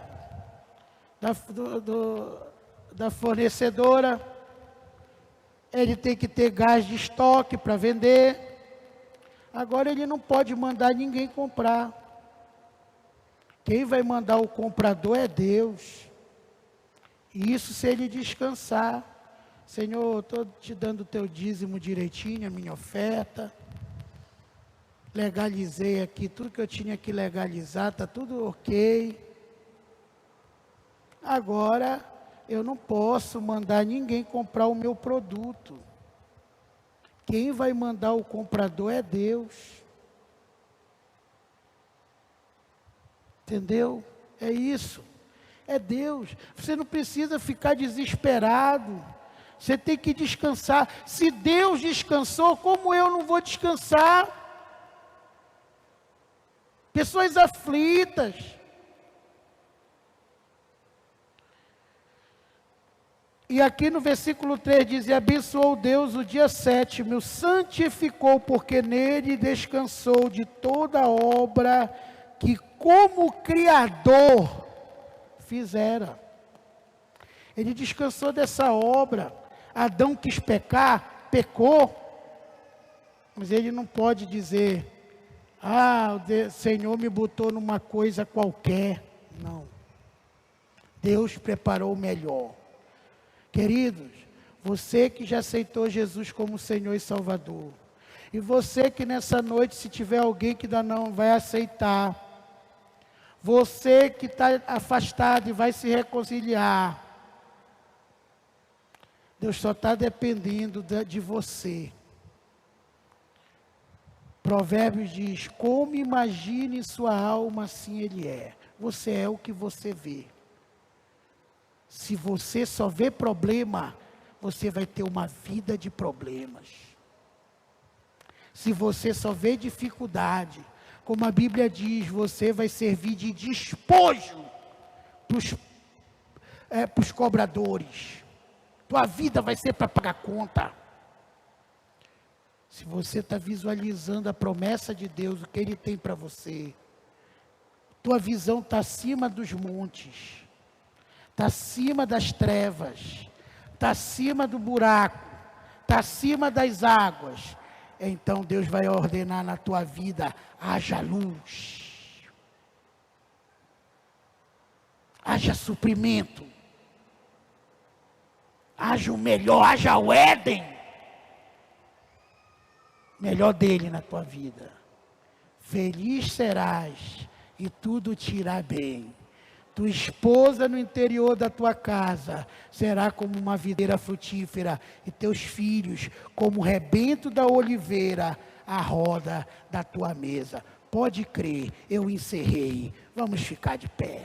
Speaker 1: fornecedora. Ele tem que ter gás de estoque para vender. Agora ele não pode mandar ninguém comprar. Quem vai mandar o comprador é Deus. E isso se ele descansar. Senhor, estou te dando o teu dízimo direitinho, a minha oferta. Legalizei aqui tudo que eu tinha que legalizar, está tudo ok. Agora, eu não posso mandar ninguém comprar o meu produto. Quem vai mandar o comprador é Deus. Entendeu? É isso. É Deus. Você não precisa ficar desesperado. Você tem que descansar. Se Deus descansou, como eu não vou descansar? Pessoas aflitas. E aqui no versículo 3 diz: e abençoou Deus o dia 7º, o santificou, porque nele descansou de toda a obra que como Criador fizera. Ele descansou dessa obra. Adão quis pecar, pecou, mas ele não pode dizer: o Senhor me botou numa coisa qualquer. Não. Deus preparou o melhor. Queridos, você que já aceitou Jesus como Senhor e Salvador, e você que nessa noite, se tiver alguém que ainda não vai aceitar, você que está afastado e vai se reconciliar, Deus só está dependendo de você. Provérbios diz: como imagine sua alma, assim ele é. Você é o que você vê. Se você só vê problema, você vai ter uma vida de problemas. Se você só vê dificuldade, como a Bíblia diz, você vai servir de despojo para os cobradores. Tua vida vai ser para pagar conta. Se você está visualizando a promessa de Deus, o que Ele tem para você, tua visão está acima dos montes, está acima das trevas, está acima do buraco, está acima das águas. Então Deus vai ordenar na tua vida: haja luz, haja suprimento, haja o melhor, haja o Éden, melhor dele na tua vida. Feliz serás e tudo te irá bem. Tua esposa no interior da tua casa será como uma videira frutífera, e teus filhos como o rebento da oliveira à roda da tua mesa. Pode crer, eu encerrei. Vamos ficar de pé.